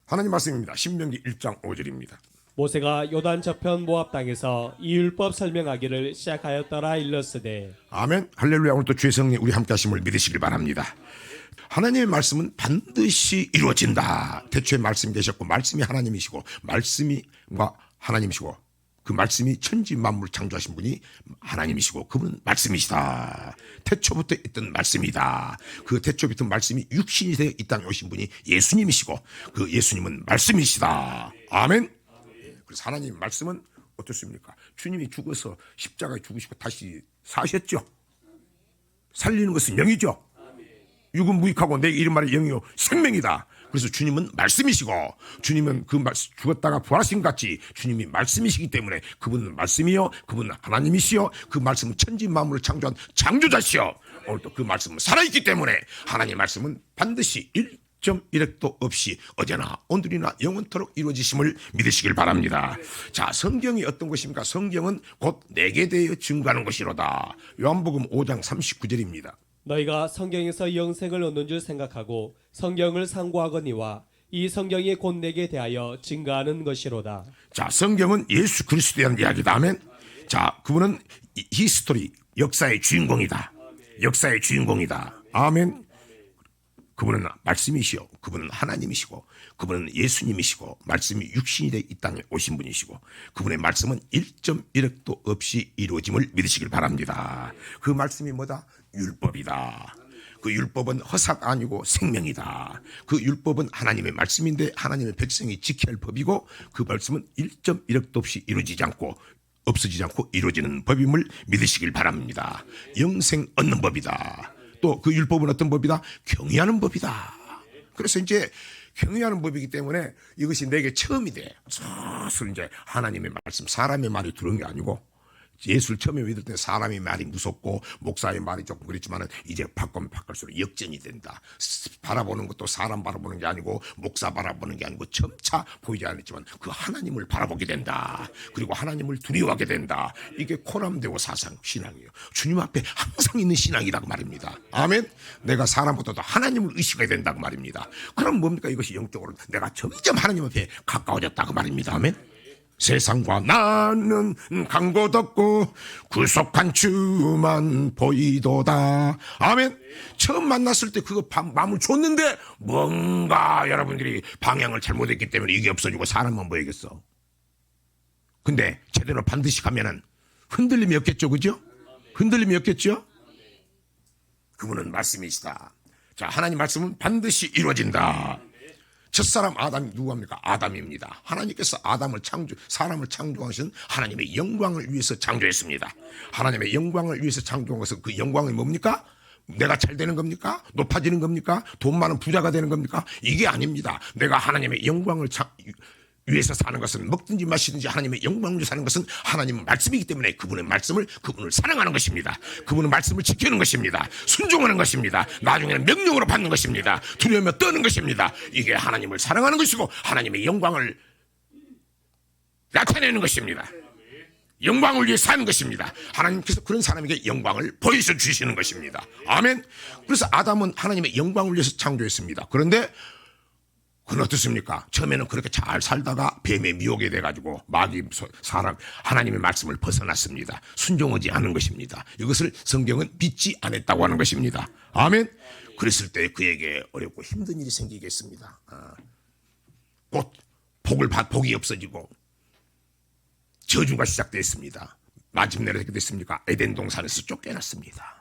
하나님 말씀입니다. 신명기 1장 5절입니다. 모세가 요단 저편 모압 땅에서 이 율법 설명하기를 시작하였더라 일렀으되. 아멘. 할렐루야. 오늘도 주의 성령 우리 함께 하심을 믿으시길 바랍니다. 하나님의 말씀은 반드시 이루어진다. 태초에 말씀이 계셨고 말씀이 하나님이시고 말씀이과 하나님이시고 그 말씀이 천지 만물을 창조하신 분이 하나님이시고 그분은 말씀이시다. 태초부터 있던 말씀이다. 그 태초부터 말씀이 육신이 되어 이 땅에 오신 분이 예수님이시고 그 예수님은 말씀이시다. 아멘. 그래서 하나님 말씀은 어떻습니까? 주님이 죽어서 십자가에 죽으시고 다시 사셨죠. 살리는 것은 영이죠. 육은 무익하고 내 이름 말이 영이요 생명이다. 그래서 주님은 말씀이시고 주님은 그 죽었다가 부활하신 같이 주님이 말씀이시기 때문에 그분은 말씀이요 그분은 하나님이시요 그 말씀은 천지 만물을 창조한 창조자시요 오늘도 그 말씀은 살아있기 때문에 하나님의 말씀은 반드시 1.1획도 없이 어제나 오늘이나 영원토록 이루어지심을 믿으시길 바랍니다. 자, 성경이 어떤 것입니까? 성경은 곧 내게 대하여 증거하는 것이로다. 요한복음 5장 39절입니다. 너희가 성경에서 영생을 얻는 줄 생각하고 성경을 상고하거니와 이 성경이 곧 내게 대하여 증거하는 것이로다. 자, 성경은 예수 그리스도에 대한 이야기다. 아멘. 자, 그분은 히스토리, 역사의 주인공이다. 역사의 주인공이다. 아멘. 그분은 말씀이시요 그분은 하나님이시고 그분은 예수님이시고 말씀이 육신이 돼 이 땅에 오신 분이시고 그분의 말씀은 1.1획도 없이 이루어짐을 믿으시길 바랍니다. 그 말씀이 뭐다? 율법이다. 그 율법은 허사가 아니고 생명이다. 그 율법은 하나님의 말씀인데 하나님의 백성이 지켜야 할 법이고 그 말씀은 1.1획도 없이 이루어지지 않고 없어지지 않고 이루어지는 법임을 믿으시길 바랍니다. 영생 얻는 법이다. 또 그 율법은 어떤 법이다? 경외하는 법이다. 그래서 이제 경외하는 법이기 때문에 이것이 내게 처음이 돼. 스스로 이제 하나님의 말씀, 사람의 말이 들은 게 아니고 예수를 처음에 믿을 때 사람의 말이 무섭고 목사의 말이 조금 그랬지만 이제 바꾸면 바꿀수록 역전이 된다. 바라보는 것도 사람 바라보는 게 아니고 목사 바라보는 게 아니고 점차 보이지 않았지만 그 하나님을 바라보게 된다. 그리고 하나님을 두려워하게 된다. 이게 코람데오 사상 신앙이에요. 주님 앞에 항상 있는 신앙이라고 말입니다. 아멘. 내가 사람보다도 하나님을 의식해야 된다고 말입니다. 그럼 뭡니까? 이것이 영적으로 내가 점점 하나님 앞에 가까워졌다고 말입니다. 아멘. 세상과 나는 강고 덥고 구속한 주만 보이도다. 아멘. 처음 만났을 때 그거 마음을 줬는데 뭔가 여러분들이 방향을 잘못했기 때문에 이게 없어지고 사람만 보이겠어. 근데 제대로 반드시 가면은 흔들림이 없겠죠. 그죠? 흔들림이 없겠죠? 그분은 말씀이시다. 자, 하나님 말씀은 반드시 이루어진다. 첫사람 아담이 누구입니까? 아담입니다. 하나님께서 사람을 창조하신 하나님의 영광을 위해서 창조했습니다. 하나님의 영광을 위해서 창조한 것은 그 영광이 뭡니까? 내가 잘 되는 겁니까? 높아지는 겁니까? 돈 많은 부자가 되는 겁니까? 이게 아닙니다. 내가 하나님의 영광을 위해서 사는 것은 먹든지 마시든지 하나님의 영광을 위해 사는 것은 하나님의 말씀이기 때문에 그분의 말씀을 그분을 사랑하는 것입니다. 그분의 말씀을 지키는 것입니다. 순종하는 것입니다. 나중에는 명령으로 받는 것입니다. 두려우며 떠는 것입니다. 이게 하나님을 사랑하는 것이고 하나님의 영광을 나타내는 것입니다. 영광을 위해 사는 것입니다. 하나님께서 그런 사람에게 영광을 보여서 주시는 것입니다. 아멘. 그래서 아담은 하나님의 영광을 위해서 창조했습니다. 그런데 그건 어떻습니까? 처음에는 그렇게 잘 살다가 뱀의 미혹에 돼가지고 사람 하나님의 말씀을 벗어났습니다. 순종하지 않은 것입니다. 이것을 성경은 믿지 않았다고 하는 것입니다. 아멘. 그랬을 때 그에게 어렵고 힘든 일이 생기겠습니다. 곧 복이 없어지고 저주가 시작됐습니다. 마침내는 어떻게 됐습니까? 에덴 동산에서 쫓겨났습니다.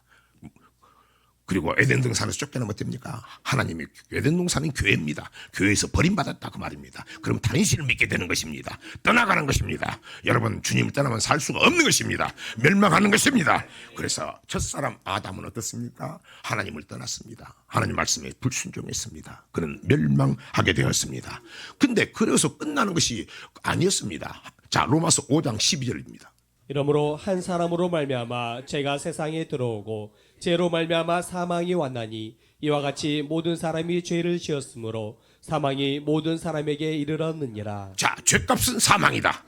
그리고 에덴 동산에서 쫓겨나면 어떻습니까? 하나님이 에덴 동산은 교회입니다. 교회에서 버림받았다 그 말입니다. 그럼 당신을 믿게 되는 것입니다. 떠나가는 것입니다. 여러분 주님을 떠나면 살 수가 없는 것입니다. 멸망하는 것입니다. 그래서 첫사람 아담은 어떻습니까? 하나님을 떠났습니다. 하나님 말씀에 불순종했습니다. 그는 멸망하게 되었습니다. 근데 그래서 끝나는 것이 아니었습니다. 자, 로마서 5장 12절입니다. 이러므로 한 사람으로 말미암아 죄가 세상에 들어오고 죄로 말미암아 사망이 왔나니 이와 같이 모든 사람이 죄를 지었으므로 사망이 모든 사람에게 이르렀느니라. 자, 죄값은 사망이다.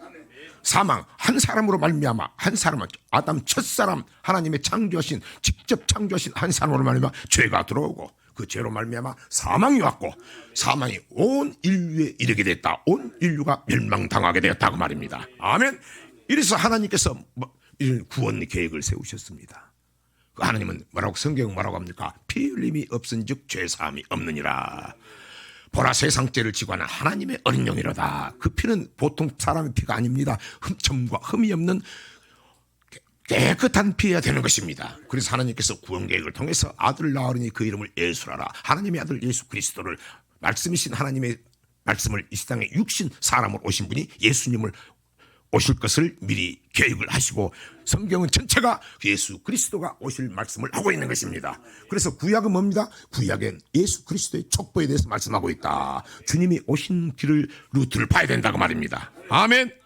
사망 한 사람으로 말미암아 한 사람은 아담 첫사람 하나님의 직접 창조하신 한 사람으로 말미암아 죄가 들어오고 그 죄로 말미암아 사망이 왔고 사망이 온 인류에 이르게 됐다. 온 인류가 멸망당하게 되었다고 말입니다. 아멘. 이래서 하나님께서 이런 구원 계획을 세우셨습니다. 그 하나님은 뭐라고 성경은 뭐라고 합니까? 피 흘림이 없은즉 죄 사함이 없느니라. 보라 세상 죄를 지고 하는 하나님의 어린 영이로다. 그 피는 보통 사람의 피가 아닙니다. 점과 흠이 없는 깨끗한 피해야 되는 것입니다. 그래서 하나님께서 구원 계획을 통해서 아들을 낳으니 그 이름을 예수라라. 하나님의 아들 예수 그리스도를 말씀이신 하나님의 말씀을 이 땅에 육신 사람으로 오신 분이 예수님을 오실 것을 미리 계획을 하시고 성경은 전체가 예수 그리스도가 오실 말씀을 하고 있는 것입니다. 그래서 구약은 뭡니다? 구약엔 예수 그리스도의 촉보에 대해서 말씀하고 있다. 주님이 오신 길을 루트를 봐야 된다고 말입니다. 아멘.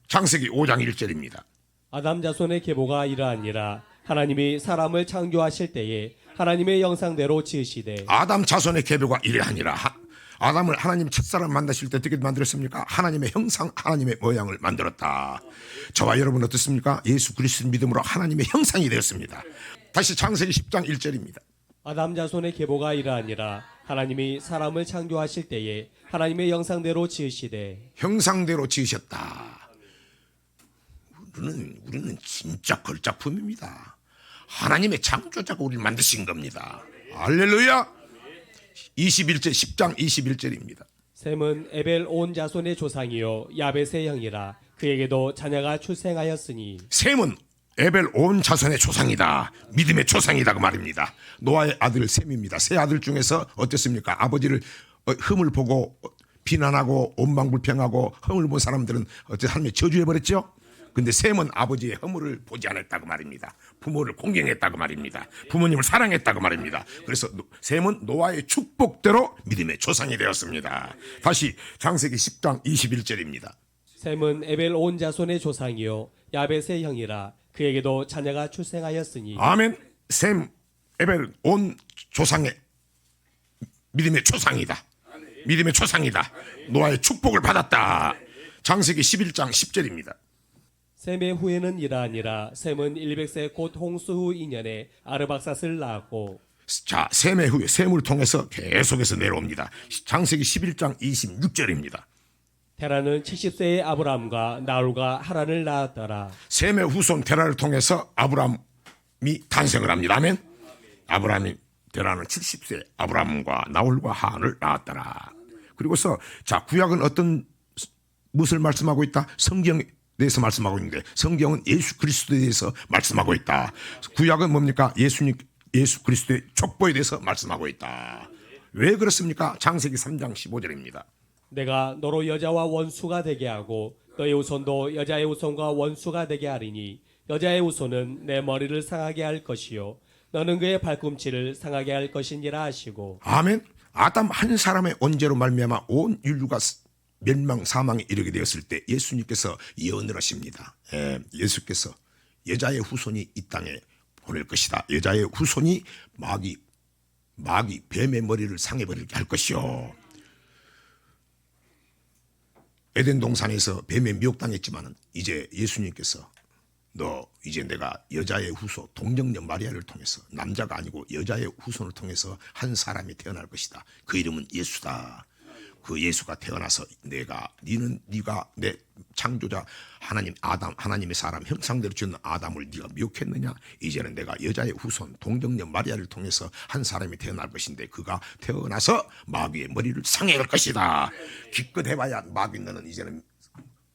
창세기 5장 1절입니다. 아담 자손의 계보가 이러하니라. 하나님이 사람을 창조하실 때에 하나님의 영상대로 지으시되. 아담 자손의 계보가 이러하니라. 아담을 하나님 첫사람 만드실 때 어떻게 만들었습니까? 하나님의 형상, 하나님의 모양을 만들었다. 저와 여러분 어떻습니까? 예수 그리스도 믿음으로 하나님의 형상이 되었습니다. 다시 창세기 10장 1절입니다. 아담 자손의 계보가 이러하니라. 하나님이 사람을 창조하실 때에 하나님의 영상대로 지으시되. 형상대로 지으셨다. 우리는 진짜 걸작품입니다. 하나님의 창조자가 우리를 만드신 겁니다. 할렐루야. 21절 10장 21절입니다. 셈은 에벨 온 자손의 조상이요 야벳의 형이라. 그에게도 자녀가 출생하였으니. 셈은 에벨 온 자손의 조상이다. 믿음의 조상이다 그 말입니다. 노아의 아들 셈입니다. 세 아들 중에서 어떻습니까? 아버지를 흠을 보고 비난하고 온망불평하고 흠을 본 사람들은 어째 하나님의 저주해버렸죠. 근데 셈은 아버지의 허물을 보지 않았다고 말입니다. 부모를 공경했다고 말입니다. 부모님을 사랑했다고 말입니다. 그래서 셈은 노아의 축복대로 믿음의 조상이 되었습니다. 다시 창세기 10장 21절입니다. 셈은 에벨 온 자손의 조상이요 야벳의 형이라. 그에게도 자녀가 출생하였으니. 아멘. 셈, 에벨 온 조상의 믿음의 조상이다. 믿음의 조상이다. 노아의 축복을 받았다. 창세기 11장 10절입니다. 셈의 후에는 이러하니라. 셈은 100세 곧 홍수 후 2년에 아르박삿을 낳았고. 자, 셈의 후에 셈을 통해서 계속해서 내려옵니다. 창세기 11장 26절입니다. 테라는 70세의 아브라함과 나홀과 하란을 낳았더라. 셈의 후손 테라를 통해서 아브라함이 탄생을 합니다. 아멘. 아브라함이 테라는 70세 아브라함과 나홀과 하란을 낳았더라. 그리고서 자, 구약은 무엇을 말씀하고 있다? 성경에 대해서 말씀하고 있는데 성경은 예수 그리스도에 대해서 말씀하고 있다. 구약은 뭡니까? 예수 그리스도의 촉보에 대해서 말씀하고 있다. 왜 그렇습니까? 창세기 3장 15절입니다. 내가 너로 여자와 원수가 되게 하고 너의 후손도 여자의 후손과 원수가 되게 하리니 여자의 후손은 내 머리를 상하게 할 것이요 너는 그의 발꿈치를 상하게 할 것이니라 하시고. 아멘. 아담 한 사람의 언제로 말미암아 온 인류가 멸망 사망에 이르게 되었을 때 예수님께서 예언을 하십니다. 예수께서 여자의 후손이 이 땅에 보낼 것이다. 여자의 후손이 마귀 뱀의 머리를 상해버리게 할 것이요. 에덴 동산에서 뱀에 미혹당했지만은 이제 예수님께서 이제 내가 여자의 후손 동정녀 마리아를 통해서 남자가 아니고 여자의 후손을 통해서 한 사람이 태어날 것이다. 그 이름은 예수다. 그 예수가 태어나서 네가 내 창조자 하나님 아담 하나님의 사람 형상대로 지은 아담을 네가 미혹했느냐? 이제는 내가 여자의 후손 동정녀 마리아를 통해서 한 사람이 태어날 것인데 그가 태어나서 마귀의 머리를 상해할 것이다. 기껏 해봐야 마귀 너는 이제는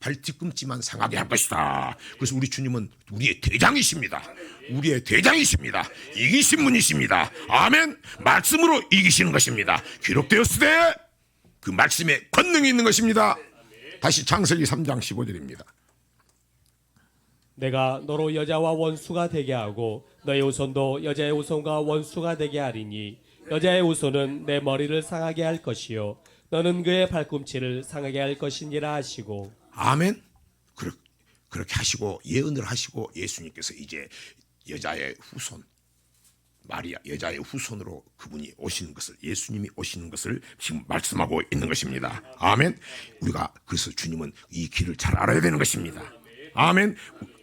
발 뒤꿈치만 상하게 할 것이다. 그래서 우리 주님은 우리의 대장이십니다. 우리의 대장이십니다. 이기신 분이십니다. 아멘. 말씀으로 이기시는 것입니다. 기록되었으되 그 말씀에 권능이 있는 것입니다. 다시 창세기 3장 15절입니다. 내가 너로 여자와 원수가 되게 하고 너의 후손도 여자의 후손과 원수가 되게 하리니 여자의 후손은 내 머리를 상하게 할 것이요 너는 그의 발꿈치를 상하게 할 것이니라 하시고. 아멘. 그렇게 하시고 예언을 하시고 예수님께서 이제 여자의 후손 마리아 여자의 후손으로 그분이 오시는 것을 예수님이 오시는 것을 지금 말씀하고 있는 것입니다. 아멘. 우리가 그래서 주님은 이 길을 잘 알아야 되는 것입니다. 아멘.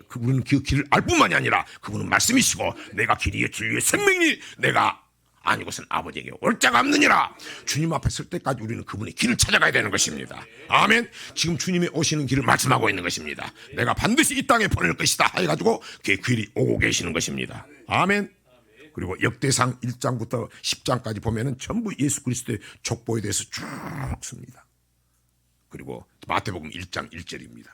그분은 그 길을 알 뿐만이 아니라 그분은 말씀이시고 내가 길이요 진리요 생명이니 내가 아니 것은 아버지에게 올 자가 없느니라. 주님 앞에 설 때까지 우리는 그분의 길을 찾아가야 되는 것입니다. 아멘. 지금 주님이 오시는 길을 말씀하고 있는 것입니다. 내가 반드시 이 땅에 보낼 것이다 해가지고 그 길이 오고 계시는 것입니다. 아멘. 그리고 역대상 1장부터 10장까지 보면은 전부 예수 그리스도의 족보에 대해서 쭉 씁니다. 그리고 마태복음 1장 1절입니다.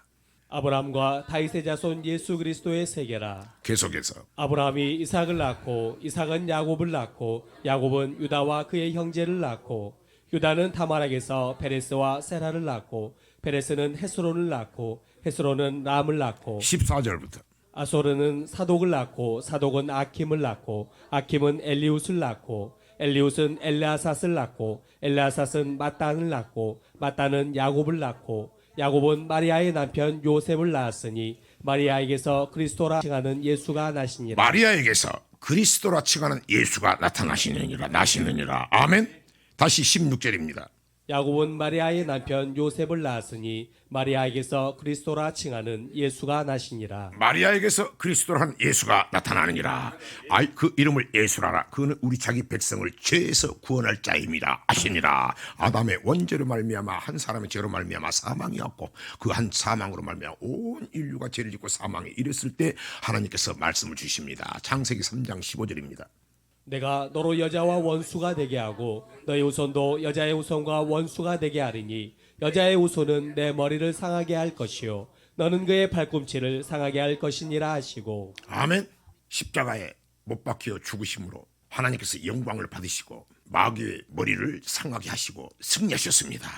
아브라함과 다윗의 자손 예수 그리스도의 세계라. 계속해서 아브라함이 이삭을 낳고 이삭은 야곱을 낳고 야곱은 유다와 그의 형제를 낳고 유다는 다말에게서 베레스와 세라를 낳고 베레스는 헤스론을 낳고 헤스론은 람을 낳고 14절부터 아소르는 사독을 낳고 사독은 아킴을 낳고 아킴은 엘리웃을 낳고 엘리웃은 엘레아삿을 낳고 엘레아삿은 마단을 낳고 마단은 야곱을 낳고 야곱은 마리아의 남편 요셉을 낳았으니 마리아에게서 그리스도라 칭하는 예수가 나시니라. 마리아에게서 그리스도라 칭하는 예수가 나시느니라. 아멘. 다시 16절입니다. 야곱은 마리아의 남편 요셉을 낳았으니 마리아에게서 그리스도라 칭하는 예수가 나시니라. 마리아에게서 그리스도로 한 예수가 나타나느니라. 아이 그 이름을 예수라라. 그는 우리 자기 백성을 죄에서 구원할 자임이라 하시니라. 아담의 원죄로 말미암아 한 사람의 죄로 말미암아 사망이었고 그 한 사망으로 말미암아 온 인류가 죄를 짓고 사망에 이랬을 때 하나님께서 말씀을 주십니다. 창세기 3장 15절입니다. 내가 너로 여자와 원수가 되게 하고 너의 후손도 여자의 후손과 원수가 되게 하리니 여자의 후손은 내 머리를 상하게 할 것이요 너는 그의 발꿈치를 상하게 할 것이니라 하시고. 아멘. 십자가에 못 박혀 죽으심으로 하나님께서 영광을 받으시고 마귀의 머리를 상하게 하시고 승리하셨습니다.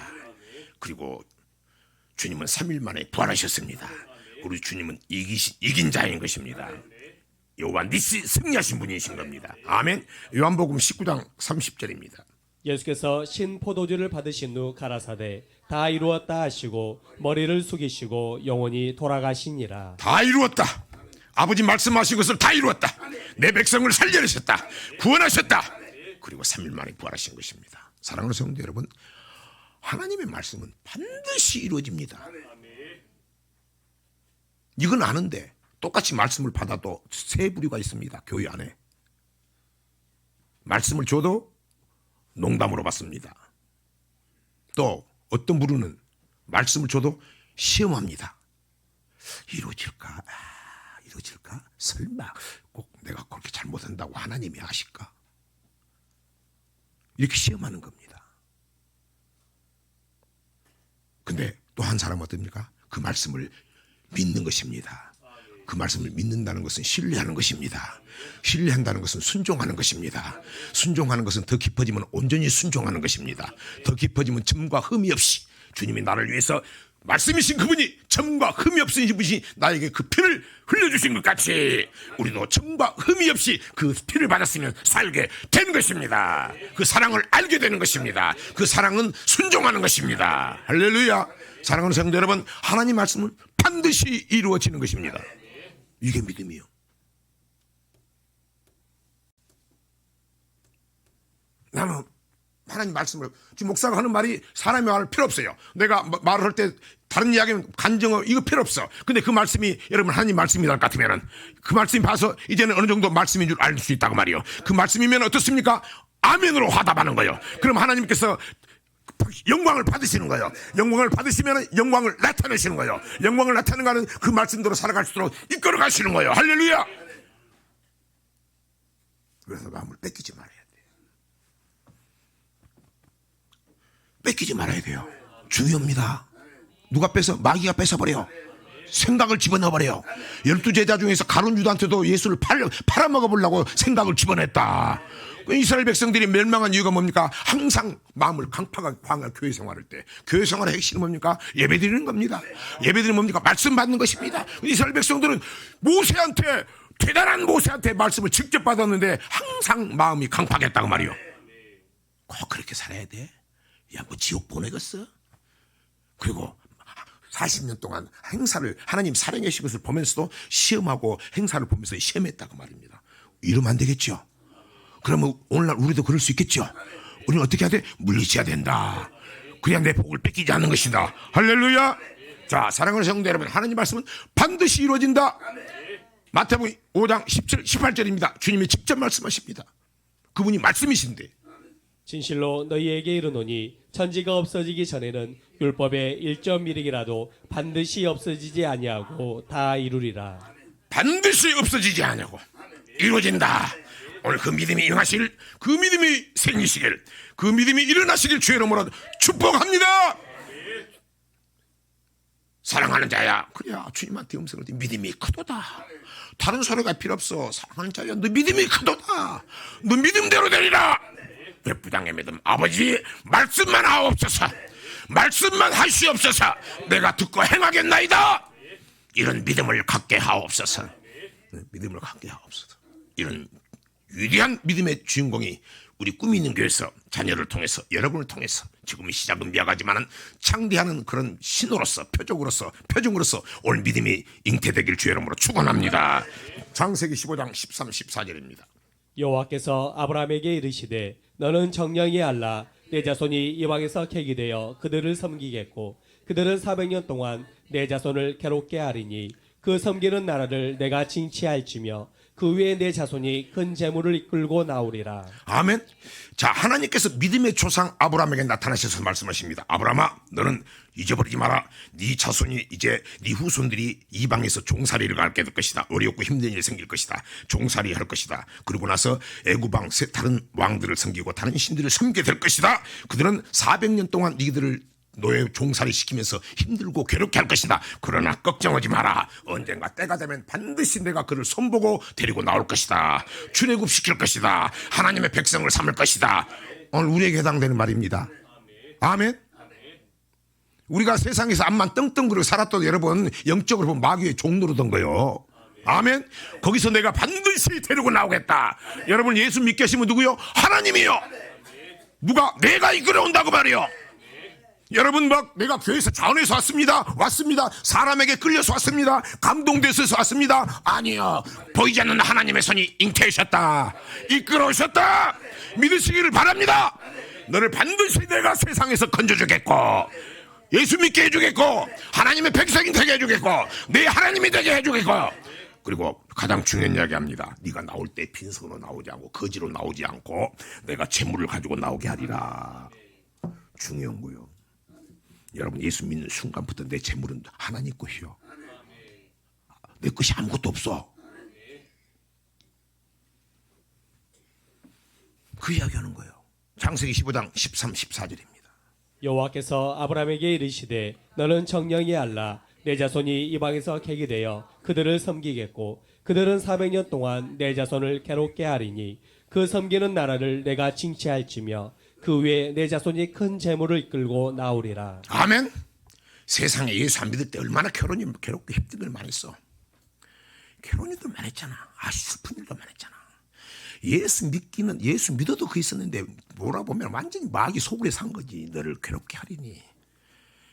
그리고 주님은 3일 만에 부활하셨습니다. 우리 주님은 이긴 자인 것입니다. 요한니시 승리하신 분이신 겁니다. 아멘. 요한복음 19장 30절입니다. 예수께서 신 포도주를 받으신 후 가라사대 다 이루었다 하시고 머리를 숙이시고 영원히 돌아가시니라. 다 이루었다. 아버지 말씀하신 것을 다 이루었다. 내 백성을 살려내셨다. 구원하셨다. 그리고 3일 만에 부활하신 것입니다. 사랑하는 성도 여러분, 하나님의 말씀은 반드시 이루어집니다. 이건 아는데 똑같이 말씀을 받아도 세 부류가 있습니다. 교회 안에. 말씀을 줘도 농담으로 받습니다. 또 어떤 부류는 말씀을 줘도 시험합니다. 이루어질까? 이루어질까? 설마 꼭 내가 그렇게 잘못한다고 하나님이 아실까? 이렇게 시험하는 겁니다. 근데 또 한 사람은 어떻습니까? 그 말씀을 믿는 것입니다. 그 말씀을 믿는다는 것은 신뢰하는 것입니다. 신뢰한다는 것은 순종하는 것입니다. 순종하는 것은 더 깊어지면 온전히 순종하는 것입니다. 더 깊어지면 첨과 흠이 없이 주님이 나를 위해서 말씀이신 그분이 첨과 흠이 없으신 분이 나에게 그 피를 흘려주신 것 같이 우리도 첨과 흠이 없이 그 피를 받았으면 살게 된 것입니다. 그 사랑을 알게 되는 것입니다. 그 사랑은 순종하는 것입니다. 할렐루야. 사랑하는 성도 여러분, 하나님 말씀은 반드시 이루어지는 것입니다. 이게 믿음이요. 나는 하나님 말씀을 지금 목사가 하는 말이 사람이 말할 필요 없어요. 내가 말을 할 때 다른 이야기는 간증어 이거 필요 없어. 근데 그 말씀이 여러분 하나님 말씀이랄 것 같으면은 그 말씀 봐서 이제는 어느 정도 말씀인 줄 알 수 있다고 말이요. 그 말씀이면 어떻습니까? 아멘으로 화답하는 거예요. 그럼 하나님께서 영광을 받으시는 거예요. 영광을 받으시면 영광을 나타내시는 거예요. 영광을 나타내는 그 말씀대로 살아갈 수 있도록 이끌어 가시는 거예요. 할렐루야. 그래서 마음을 뺏기지 말아야 돼요. 뺏기지 말아야 돼요. 중요합니다. 누가 뺏어? 마귀가 뺏어버려요. 생각을 집어넣어버려요. 12제자 중에서 가룟 유다한테도 예수를 팔아먹어보려고 생각을 집어냈다. 이스라엘 백성들이 멸망한 이유가 뭡니까? 항상 마음을 강팍하게 광활 교회 생활할 때 교회 생활의 핵심은 뭡니까? 예배드리는 겁니다. 예배드리는 뭡니까? 말씀 받는 것입니다. 이스라엘 백성들은 모세한테 대단한 모세한테 말씀을 직접 받았는데 항상 마음이 강팍했다고 말이요. 꼭 그렇게 살아야 돼? 야, 뭐 지옥 보내겠어? 그리고 40년 동안 행사를 하나님 사랑하신 것을 보면서도 시험하고 행사를 보면서 시험했다고 말입니다. 이러면 안 되겠죠? 그러면 오늘날 우리도 그럴 수 있겠죠? 우리는 어떻게 해야 돼? 물리쳐야 된다. 그냥 내 복을 뺏기지 않는 것이다. 할렐루야. 자, 사랑하는 성도 여러분, 하나님 말씀은 반드시 이루어진다. 마태복음 5장 17, 18절입니다. 주님이 직접 말씀하십니다. 그분이 말씀이신데, 진실로 너희에게 이르노니 천지가 없어지기 전에는 율법의 1.1이라도 반드시 없어지지 아니하고 다 이루리라. 반드시 없어지지 않냐고 이루어진다. 오늘 그 믿음이 임하실, 그 믿음이 생기시길, 그 믿음이 일어나시길 주의 이름으로 축복합니다. 사랑하는 자야, 그래야 주님한테 음성을 듣 믿음이 크도다. 다른 소리가 필요 없어. 사랑하는 자야, 너 믿음이 크도다. 너 믿음대로 되리라. 백부장의 믿음, 아버지 말씀만 하옵소서. 말씀만 하시옵소서. 내가 듣고 행하겠나이다. 이런 믿음을 갖게 하옵소서. 믿음을 갖게 하옵소서. 이런 위대한 믿음의 주인공이 우리 꿈이 있는 교회에서 자녀를 통해서, 여러분을 통해서, 지금 시작은 미약하지만 창대하는 그런 신호로서, 표정으로서 오늘 믿음이 잉태되길 주의 이름으로 축원합니다. 창세기 15장 13, 14절입니다. 여호와께서 아브라함에게 이르시되 너는 정령이 알라. 내 자손이 이방에서 객이 되어 그들을 섬기겠고 그들은 400년 동안 내 자손을 괴롭게 하리니 그 섬기는 나라를 내가 징치할지며 그 위에 내 자손이 큰 재물을 이끌고 나오리라. 아멘. 자, 하나님께서 믿음의 조상 아브라함에게 나타나셔서 말씀하십니다. 아브라함아, 너는 잊어버리지 마라. 네 자손이 이제 네 후손들이 이방에서 종살이를 하게 될 것이다. 어렵고 힘든 일이 생길 것이다. 종살이 할 것이다. 그러고 나서 애굽왕 다른 왕들을 섬기고 다른 신들을 섬기게 될 것이다. 그들은 400년 동안 니들을 노예 종살이 시키면서 힘들고 괴롭게 할 것이다. 그러나 걱정하지 마라. 언젠가 때가 되면 반드시 내가 그를 손보고 데리고 나올 것이다. 출애굽시킬 것이다. 하나님의 백성을 삼을 것이다. 오늘 우리에게 해당되는 말입니다. 아멘. 우리가 세상에서 앞만 떵떵거리고 살았던 여러분, 영적으로 보면 마귀의 종노릇던 거요. 아멘. 거기서 내가 반드시 데리고 나오겠다. 여러분 예수 믿게 하시면 누구요? 하나님이요. 누가? 내가 이끌어온다고 말이요. 여러분 막 내가 교회에서 자원해서 왔습니다. 사람에게 끌려서 왔습니다. 감동돼서 왔습니다. 아니요. 보이지 않는 하나님의 손이 잉태하셨다. 이끌어오셨다. 믿으시기를 바랍니다. 너를 반드시 내가 세상에서 건져주겠고 예수 믿게 해주겠고 하나님의 백성이 되게 해주겠고 내 하나님이 되게 해주겠고, 그리고 가장 중요한 이야기 합니다. 네가 나올 때 빈손으로 나오지 않고 거지로 나오지 않고 내가 재물을 가지고 나오게 하리라. 중요한 거요. 여러분 예수 믿는 순간부터 내 재물은 하나님 것이요. 내 것이 아무것도 없어. 그 이야기하는 거예요. 창세기 15장 13, 14절입니다. 여호와께서 아브라함에게 이르시되 너는 정령이 알라. 내 자손이 이방에서 객이 되어 그들을 섬기겠고 그들은 400년 동안 내 자손을 괴롭게 하리니 그 섬기는 나라를 내가 징치할지며 그 위에 내 자손이 큰 재물을 이끌고 나오리라. 아멘. 세상에 예수 안 믿을 때 얼마나 결혼이 괴롭고 힘든 일 많았어. 결혼이도 많았잖아. 슬픈 일도 많았잖아. 예수 믿어도 그 있었는데 몰아보면 완전히 마귀 속으로 산 거지. 너를 괴롭게 하리니.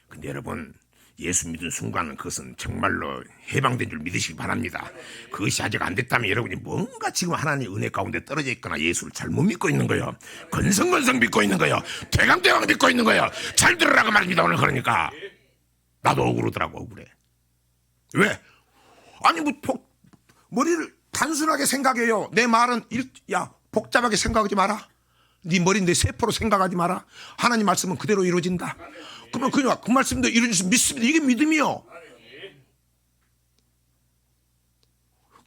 근데 여러분 예수 믿은 순간은 그것은 정말로 해방된 줄 믿으시기 바랍니다. 그것이 아직 안 됐다면 여러분이 뭔가 지금 하나님의 은혜 가운데 떨어져 있거나 예수를 잘못 믿고 있는 거예요. 건성건성 믿고 있는 거예요. 대강대강 믿고 있는 거예요. 잘 들으라고 말입니다. 오늘 그러니까 나도 억울하더라고. 억울해. 왜? 아니 머리를 단순하게 생각해요. 내 말은 복잡하게 생각하지 마라. 네 머리 내 세포로 생각하지 마라. 하나님 말씀은 그대로 이루어진다. 그러면 그 말씀도 이루어져서 믿습니다. 이게 믿음이요.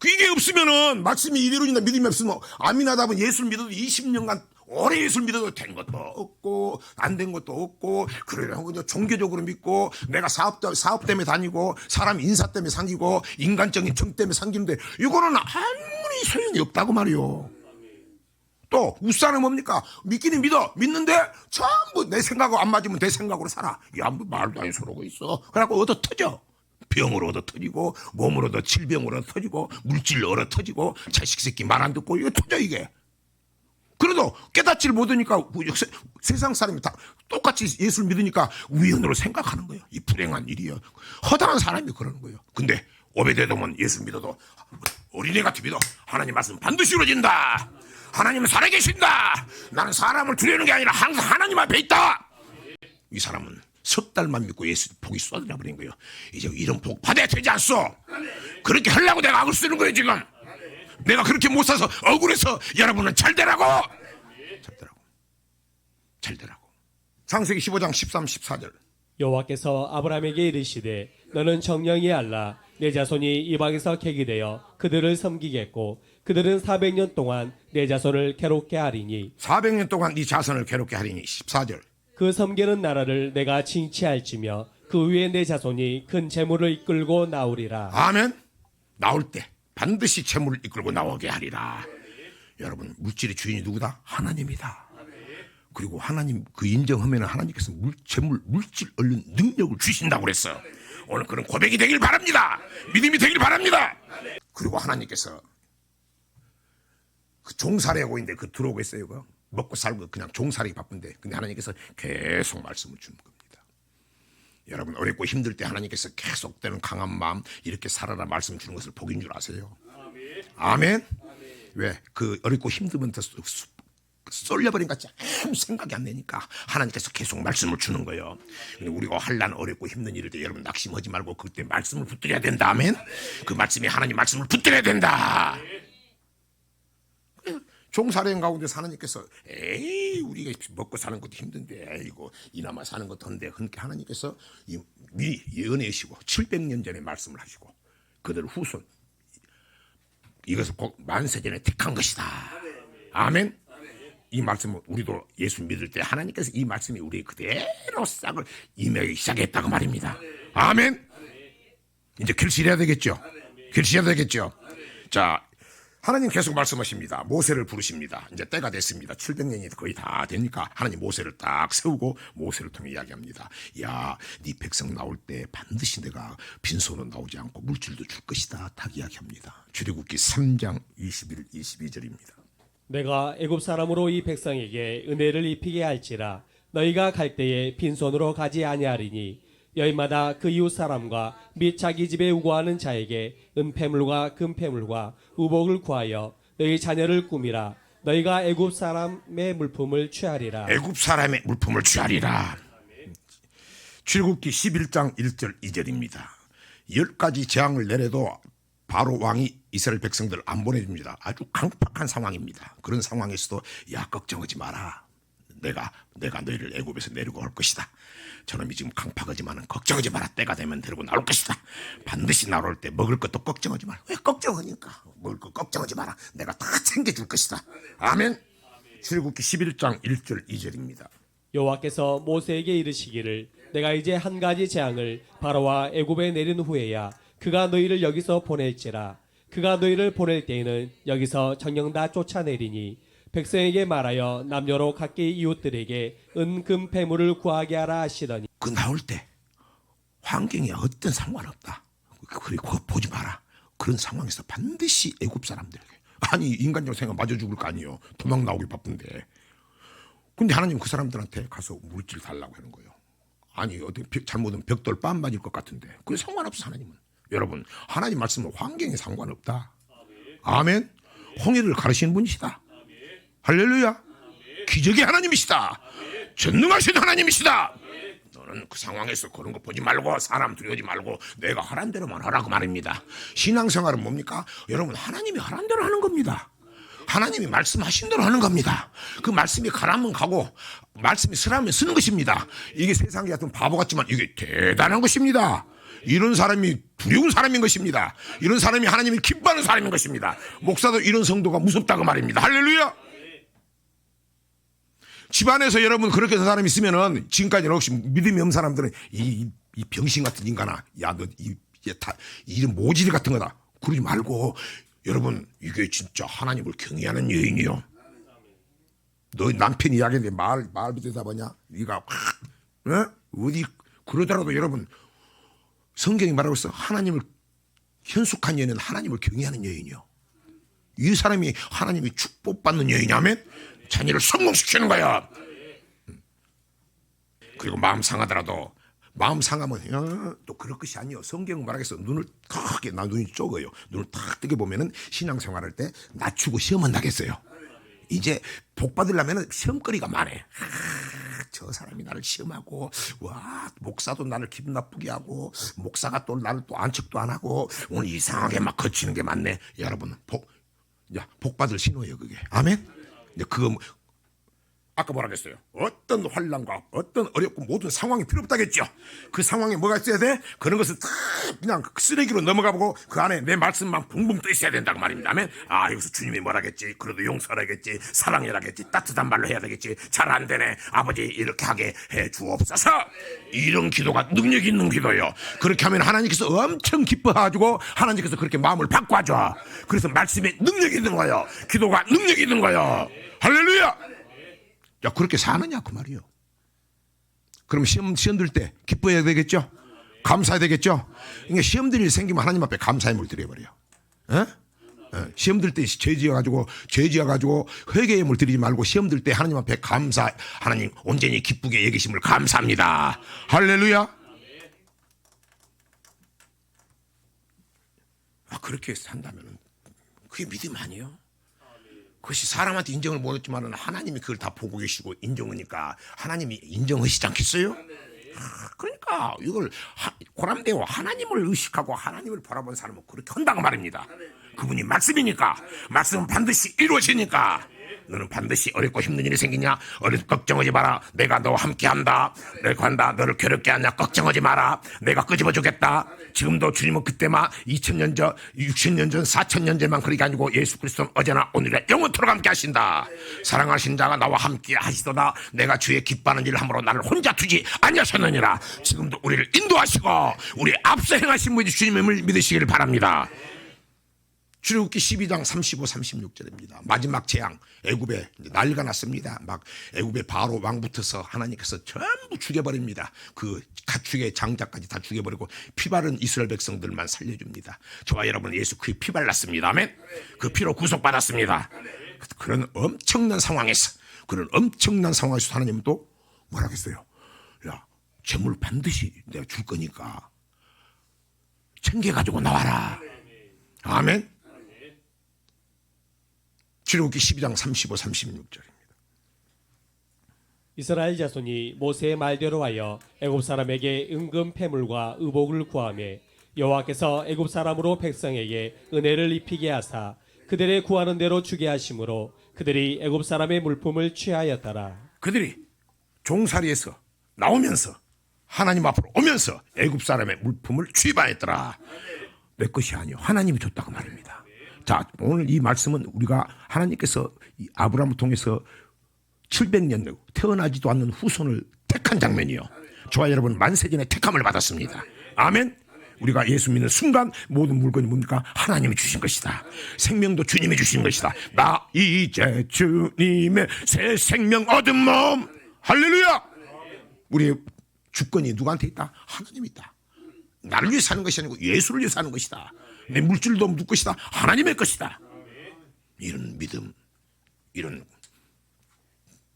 이게 없으면은 말씀이 이루어진다 믿음이 없으면 아미나답은 예수를 믿어도 20년간 오래 예수를 믿어도 된 것도 없고 안 된 것도 없고 그러려고 종교적으로 믿고 내가 사업 때문에 다니고 사람 인사 때문에 사귀고 인간적인 정 때문에 사귀는데 이거는 아무리 소용이 없다고 말이요. 또 우사는 뭡니까? 믿기는 믿는데 전부 내 생각하고 안 맞으면 내 생각으로 살아. 뭐 말도 안 소리고 있어. 그래갖고 얻어 터져. 병으로 얻어 터지고 몸으로 얻어 질병으로 얻어 터지고 물질로 얻어 터지고 자식 새끼 말 안 듣고 이거 터져 이게. 그래도 깨닫지를 못하니까 세상 사람이 다 똑같이 예수를 믿으니까 우연으로 생각하는 거예요. 이 불행한 일이요. 허당한 사람이 그러는 거예요. 근데 오베데돔은 예수 믿어도 어린애 같이 믿어. 하나님 말씀 반드시 이루어진다. 하나님은 살아계신다. 나는 사람을 두려는 게 아니라 항상 하나님 앞에 있다. 이 사람은 석 달만 믿고 예수 복이 쏟아져 버린 거예요. 이제 이런 복 받아야 되지 않소? 그렇게 하려고 내가 악을 쓰는 거예요 지금. 내가 그렇게 못 사서 억울해서 여러분은 잘 되라고. 잘 되라고. 창세기 15장 13, 14절. 여호와께서 아브라함에게 이르시되 너는 정령이 알라 내 자손이 이방에서 객이 되어 그들을 섬기겠고 그들은 400년 동안 내 자손을 괴롭게 하리니 400년 동안 네 자손을 괴롭게 하리니. 14절. 그 섬기는 나라를 내가 징치할지며 그 위에 내 자손이 큰 재물을 이끌고 나오리라. 아멘. 나올 때 반드시 재물을 이끌고 나오게 하리라. 여러분 물질의 주인이 누구다? 하나님이다. 그리고 하나님 그 인정하면 하나님께서 물질 얻는 능력을 주신다고 그랬어. 오늘 그런 고백이 되길 바랍니다. 믿음이 되길 바랍니다. 그리고 하나님께서 그 종살이하고 있는데 그 들어오고 있어요. 그 먹고 살고 그냥 종살이 바쁜데 근데 하나님께서 계속 말씀을 주는 겁니다. 여러분 어렵고 힘들 때 하나님께서 계속되는 강한 마음 이렇게 살아라 말씀 주는 것을 복인 줄 아세요? 아멘. 왜? 그 어렵고 힘들면 더 쏠려버린 것 같이 아무 생각이 안 나니까 하나님께서 계속 말씀을 주는 거예요. 근데 우리가 환난 어렵고 힘든 일일 때 여러분 낙심하지 말고 그때 말씀을 붙들어야 된다. 아멘. 그 말씀이 하나님 말씀을 붙들어야 된다. 종사령 가운데 하나님께서 에이 우리가 먹고 사는 것도 힘든데 이거 이나마 사는 것도 한데 그러니까 하나님께서 미리 예언하시고 700년 전에 말씀을 하시고 그들 후손 이것을 꼭 만세전에 택한 것이다. 아멘. 이 말씀은 우리도 예수 믿을 때 하나님께서 이 말씀이 우리 그대로 싹을 임하기 시작했다고 말입니다. 아멘. 이제 결실해야 되겠죠. 결실해야 되겠죠. 자, 하나님 계속 말씀하십니다. 모세를 부르십니다. 이제 때가 됐습니다. 700년이 거의 다 되니까 하나님 모세를 딱 세우고 모세를 통해 이야기합니다. 야, 네 백성 나올 때 반드시 내가 빈손으로 나오지 않고 물질도 줄 것이다. 딱 이야기합니다. 출애굽기 3장 21, 22절입니다. 내가 애굽 사람으로 이 백성에게 은혜를 입히게 할지라 너희가 갈 때에 빈손으로 가지 아니하리니 여인마다 그 이웃 사람과 및 자기 집에 우거하는 자에게 은폐물과 금폐물과 우복을 구하여 너희 자녀를 꾸미라. 너희가 애굽 사람의 물품을 취하리라. 애굽 사람의 물품을 취하리라. 출애굽기 11장 1절 2절입니다. 10가지 재앙을 내려도 바로 왕이 이스라엘 백성들을 안 보내줍니다. 아주 강팍한 상황입니다. 그런 상황에서도 야 걱정하지 마라. 내가 너희를 애굽에서 내리고 올 것이다. 저놈이 지금 강팍하지만 걱정하지 마라. 때가 되면 데리고 나올 것이다. 반드시 나올 때 먹을 것도 걱정하지 마라. 왜 걱정하니까. 먹을 거 걱정하지 마라. 내가 다 챙겨줄 것이다. 아멘. 출애굽기 11장 1절 2절입니다. 여호와께서 모세에게 이르시기를 내가 이제 한 가지 재앙을 바로와 애굽에 내린 후에야 그가 너희를 여기서 보낼지라. 그가 너희를 보낼 때에는 여기서 정령 다 쫓아내리니 백성에게 말하여 남녀로 각기 이웃들에게 은금 폐물을 구하게 하라 하시더니 그 나올 때 환경이 어떤 상관없다. 그리고 그거 보지 마라. 그런 상황에서 반드시 애굽 사람들에게 아니 인간적으로 생각 맞아 죽을 거 아니에요. 도망 나오기 바쁜데. 근데 하나님 그 사람들한테 가서 물질 달라고 하는 거예요. 아니 어떻게 잘못하면 벽돌 빤 맞을 것 같은데 그게 상관없어 하나님은. 여러분 하나님 말씀은 환경에 상관없다. 아멘. 홍해를 가르치는 분이시다. 할렐루야. 기적의 하나님이시다. 전능하신 하나님이시다. 너는 그 상황에서 그런 거 보지 말고 사람 두려워하지 말고 내가 하란 대로만 하라고 말입니다. 신앙생활은 뭡니까? 여러분 하나님이 하란 대로 하는 겁니다. 하나님이 말씀하신 대로 하는 겁니다. 그 말씀이 가라면 가고 말씀이 쓰라면 쓰는 것입니다. 이게 세상에 같은 바보 같지만 이게 대단한 것입니다. 이런 사람이 두려운 사람인 것입니다. 이런 사람이 하나님을 기뻐하는 사람인 것입니다. 목사도 이런 성도가 무섭다고 말입니다. 할렐루야. 집안에서 여러분 그렇게 된 사람이 있으면은 지금까지 혹시 믿음이 없는 사람들은 이 병신 같은 인간아, 야 너 이런 모질 같은 거다 그러지 말고 여러분 이게 진짜 하나님을 경외하는 여인이요. 너 남편 이야기인데 말 대답하냐? 네가 어디 그러더라도 여러분 성경이 말하고 있어. 하나님을 현숙한 여인은 하나님을 경외하는 여인이요. 이 사람이 하나님이 축복받는 여인이냐면 자녀를 성공시키는 거야. 그리고 마음 상하더라도 마음 상하면 또 그럴 것이 아니요. 성경은 말하겠어. 눈을 크게 나 눈이 적어요. 눈을 탁 뜨게 보면은 신앙생활할 때 낮추고 시험은 나겠어요. 이제 복 받으려면 시험거리가 많아. 저 사람이 나를 시험하고, 와, 목사도 나를 기분 나쁘게 하고, 목사가 또 나를 또 안척도 안 하고, 오늘 이상하게 막 거치는 게 많네. 여러분, 복 받을 신호예요, 그게. 아멘? 근데 그거, 아까 뭐라 그랬어요? 어떤 환난과 어떤 어렵고 모든 상황이 필요 없다겠죠. 그 상황에 뭐가 있어야 돼? 그런 것을 다 그냥 쓰레기로 넘어가보고 그 안에 내 말씀만 붕붕 떠 있어야 된다고 말입니다. 아멘. 아, 여기서 주님이 뭐라겠지? 그래도 용서하겠지, 사랑이라겠지, 따뜻한 말로 해야 되겠지. 잘 안 되네, 아버지 이렇게 하게 해 주옵소서. 이런 기도가 능력 있는 기도예요. 그렇게 하면 하나님께서 엄청 기뻐가지고 하나님께서 그렇게 마음을 바꿔줘. 그래서 말씀에 능력이 있는 거예요. 기도가 능력이 있는 거예요. 할렐루야. 야, 그렇게 사느냐 그 말이요. 그럼 시험 들 때 기뻐해야 되겠죠? 감사해야 되겠죠? 그러니까 시험들이 생기면 하나님 앞에 감사의 물 드려버려. 시험 들 때 죄 지어가지고 회개의 물 드리지 말고 시험 들 때 하나님 앞에 감사, 하나님 온전히 기쁘게 여기심을 감사합니다. 할렐루야. 그렇게 산다면 그게 믿음 아니에요? 그것이 사람한테 인정을 못했지만 하나님이 그걸 다 보고 계시고 인정하니까 하나님이 인정하시지 않겠어요? 그러니까 이걸 고람되어 하나님을 의식하고 하나님을 바라본 사람은 그렇게 한다고 말입니다. 그분이 말씀이니까, 말씀은 반드시 이루어지니까. 너는 반드시 어렵고 힘든 일이 생기냐? 걱정하지 마라. 내가 너와 함께한다. 내가 한다. 너를 괴롭게 하냐? 걱정하지 마라. 내가 끄집어 주겠다. 지금도 주님은 그때만 2000년 전, 60년 전, 4000년 전만 그러게 아니고 예수 그리스도는 어제나 오늘에 영원토록 함께 하신다. 사랑하신 자가 나와 함께 하시도다. 내가 주의 기뻐하는 일을 함으로 나를 혼자 두지 아니하셨느니라. 지금도 우리를 인도하시고 우리 앞서 행하신 분이 주님을 믿으시기를 바랍니다. 출애굽기 12장 35, 36절입니다. 마지막 재앙, 애굽에 난리가 났습니다. 막 애굽에 바로 왕 붙어서 하나님께서 전부 죽여버립니다. 그 가축의 장자까지 다 죽여버리고 피 바른 이스라엘 백성들만 살려줍니다. 저와 여러분 예수 그 피 발랐습니다. 아멘. 그 피로 구속받았습니다. 그런 엄청난 상황에서 하나님은 또 뭐라고 했어요? 야, 재물 반드시 내가 줄 거니까 챙겨가지고 나와라. 아멘. 출애굽기 12장 35, 36절입니다. 이스라엘 자손이 모세의 말대로 하여 애굽 사람에게 은금 패물과 의복을 구하매 여호와께서 애굽 사람으로 백성에게 은혜를 입히게 하사 그들의 구하는 대로 주게 하심으로 그들이 애굽 사람의 물품을 취하였더라. 그들이 종살이에서 나오면서 하나님 앞으로 오면서 애굽 사람의 물품을 취입하였더라. 내 것이 아니요 하나님이 줬다고 말입니다. 자, 오늘 이 말씀은 우리가 하나님께서 아브라함을 통해서 700년 태어나지도 않는 후손을 택한 장면이요. 저와 여러분 만세전에 택함을 받았습니다. 아멘. 우리가 예수 믿는 순간 모든 물건이 뭡니까? 하나님이 주신 것이다. 생명도 주님이 주신 것이다. 나 이제 주님의 새 생명 얻은 몸. 할렐루야. 우리의 주권이 누구한테 있다? 하나님이 있다. 나를 위해 사는 것이 아니고 예수를 위해 사는 것이다. 내 물질도 누구 것이다? 하나님의 것이다. 이런 믿음, 이런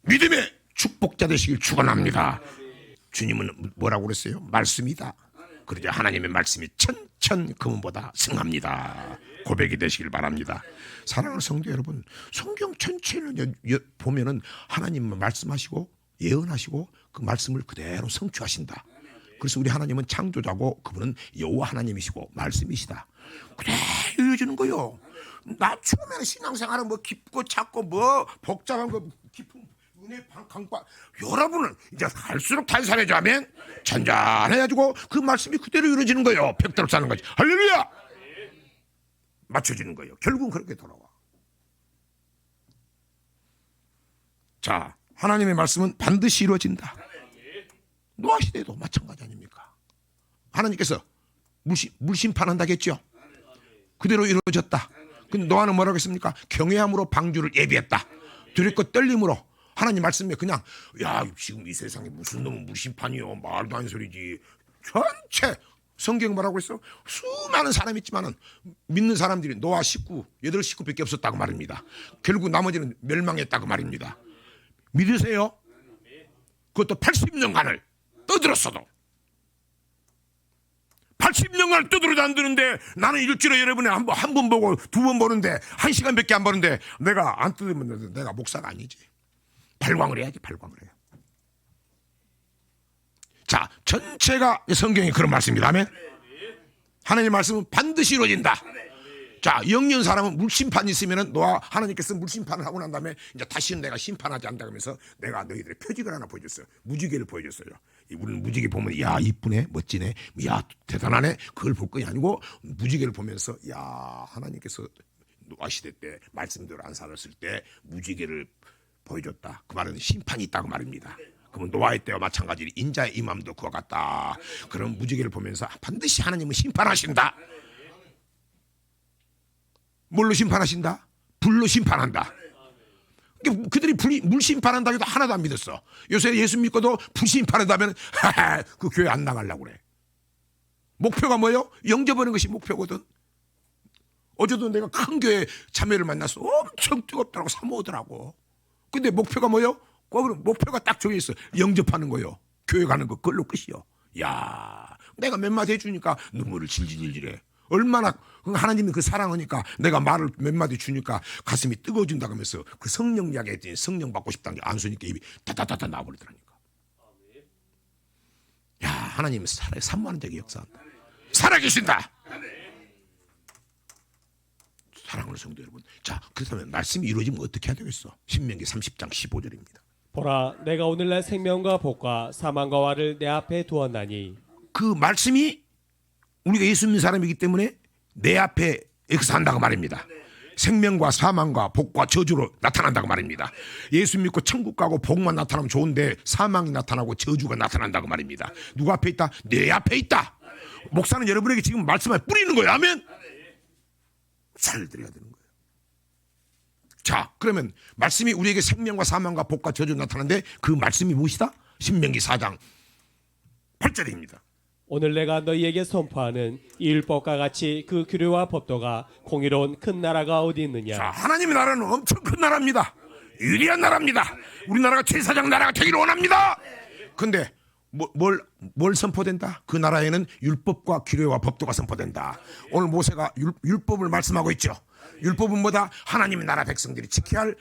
믿음의 축복자 되시길 축원합니다. 주님은 뭐라고 그랬어요? 말씀이다. 그러자 하나님의 말씀이 천천 금은보다 승합니다. 고백이 되시길 바랍니다. 사랑하는 성도 여러분, 성경 전체를 보면은 하나님은 말씀하시고 예언하시고 그 말씀을 그대로 성취하신다. 그래서 우리 하나님은 창조자고 그분은 여호와 하나님이시고 말씀이시다. 그래 이루어지는 거요. 나 처음에는 신앙생활은 뭐 깊고 작고 뭐 복잡한 거 깊은 은혜 강과 여러분은 이제 갈수록 탄산해져 하면 잔잔해가지고 그 말씀이 그대로 이루어지는 거예요. 백대로 사는 거지. 할렐루야. 맞춰지는 거예요. 결국은 그렇게 돌아와. 자, 하나님의 말씀은 반드시 이루어진다. 노아 시대도 마찬가지 아닙니까? 하나님께서 물심판한다겠죠. 그대로 이루어졌다. 근데 노아는 뭐라고 했습니까? 경외함으로 방주를 예비했다. 두렵고 떨림으로 하나님 말씀에 그냥 야 지금 이 세상에 무슨 놈은 물심판이요 말도 안 소리지. 전체 성경 뭐라고 했어? 수많은 사람이 있지만은 믿는 사람들이 노아 식구 8식구밖에 없었다고 말입니다. 결국 나머지는 멸망했다고 말입니다. 믿으세요? 그것도 80년간을 떠들었어도 80년간 떠들어도 안 되는데 나는 일주일에 여러분에 한 번 보고 2번 보는데 1시간밖에 안 보는데 내가 안 뜯으면 내가 목사가 아니지. 발광을 해야지. 발광을 해. 전체가 성경에 그런 말씀입니다. 아멘. 하나님의 말씀은 반드시 이루어진다. 자, 영년 사람은 물심판이 있으면은 너와 하나님께서 물심판을 하고 난 다음에 이제 다시는 내가 심판하지 않다 그러면서 내가 너희들의 표징을 하나 보여줬어요. 무지개를 보여줬어요. 우리는 무지개 보면 야 이쁘네, 멋지네, 야 대단하네, 그걸 볼 것이 아니고 무지개를 보면서 야 하나님께서 노아 시대 때 말씀대로 안 살았을 때 무지개를 보여줬다. 그 말은 심판이 있다고 말입니다. 그러면 노아의 때와 마찬가지로 인자의 임함도 그와 같다. 그런 무지개를 보면서 반드시 하나님은 심판하신다. 뭘로 심판하신다? 불로 심판한다. 그들이 물 심판한다 해도 하나도 안 믿었어. 요새 예수 믿고도 불 심판한다면 그 교회 안 나가려고 그래. 목표가 뭐예요? 영접하는 것이 목표거든. 어제도 내가 큰 교회 자매를 만나서 엄청 뜨겁더라고, 사모하더라고. 근데 목표가 뭐예요? 목표가 딱 정해있어. 영접하는 거요. 교회 가는 거 그걸로 끝이요. 야, 내가 몇 마디 해주니까 눈물을 질질질질해. 얼마나 하나님이 그 사랑하니까 내가 말을 몇 마디 주니까 가슴이 뜨거워진다 그러면서 그 성령 이야기 했더니 성령 받고 싶다는 게 안 쓰니까 입이 따따따따 나와버리더라니까. 야, 하나님은 산모하는 자에게 역사한다. 살아계신다. 사랑하는 성도 여러분, 자, 그렇다면 말씀이 이루어지면 어떻게 해야 되겠어? 신명기 30장 15절입니다. 보라, 내가 오늘날 생명과 복과 사망과 화를 내 앞에 두었나니. 그 말씀이 우리가 예수 믿는 사람이기 때문에 내 앞에 여기서 한다고 말입니다. 생명과 사망과 복과 저주로 나타난다고 말입니다. 예수 믿고 천국 가고 복만 나타나면 좋은데 사망이 나타나고 저주가 나타난다고 말입니다. 누구 앞에 있다? 내 앞에 있다. 목사는 여러분에게 지금 말씀을 뿌리는 거예요. 아멘. 잘 드려야 되는 거예요. 자, 그러면 말씀이 우리에게 생명과 사망과 복과 저주 나타나는데 그 말씀이 무엇이다? 신명기 4장 8절입니다. 오늘 내가 너희에게 선포하는 이 율법과 같이 그 규례와 법도가 공의로운 큰 나라가 어디 있느냐. 자, 하나님의 나라는 엄청 큰 나라입니다. 유리한 나라입니다. 우리나라가 제사장 나라가 되기를 원합니다. 근데 뭘 선포된다? 그 나라에는 율법과 규례와 법도가 선포된다. 오늘 모세가 율법을 말씀하고 있죠. 율법은 뭐다? 하나님의 나라 백성들이 지켜야 할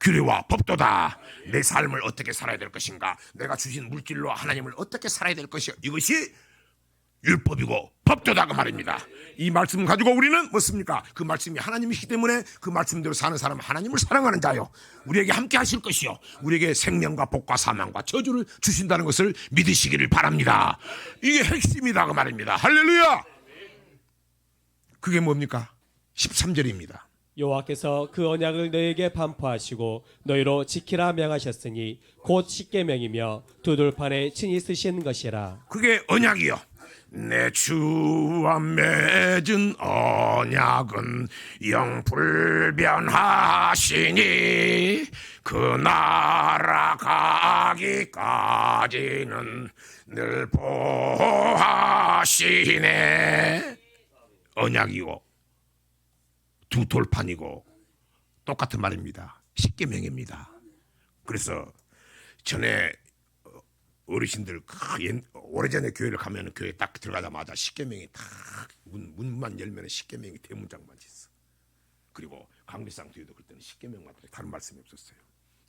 규례와 법도다. 내 삶을 어떻게 살아야 될 것인가, 내가 주신 물질로 하나님을 어떻게 살아야 될 것이요, 이것이 율법이고 법도다 그 말입니다. 이 말씀 가지고 우리는 뭐습니까? 그 말씀이 하나님이시기 때문에 그 말씀대로 사는 사람은 하나님을 사랑하는 자요, 우리에게 함께 하실 것이요, 우리에게 생명과 복과 사망과 저주를 주신다는 것을 믿으시기를 바랍니다. 이게 핵심이다 그 말입니다. 할렐루야. 그게 뭡니까? 13절입니다. 여호와께서 그 언약을 너희에게 반포하시고 너희로 지키라 명하셨으니 곧 십계명이며 두 돌판에 친히 쓰신 것이라. 그게 언약이요. 내 주와 맺은 언약은 영불변하시니 그 나라 가기까지는 늘 보호하시네. 언약이고 두 돌판이고 똑같은 말입니다. 십계명입니다. 그래서 전에 어르신들 오래전에 교회를 가면 교회 딱 들어가자마자 십계명이 딱 문만 열면 십계명이 대문짝만 있어. 그리고 강리상 뒤에도 그때는 십계명만 다른 말씀이 없었어요.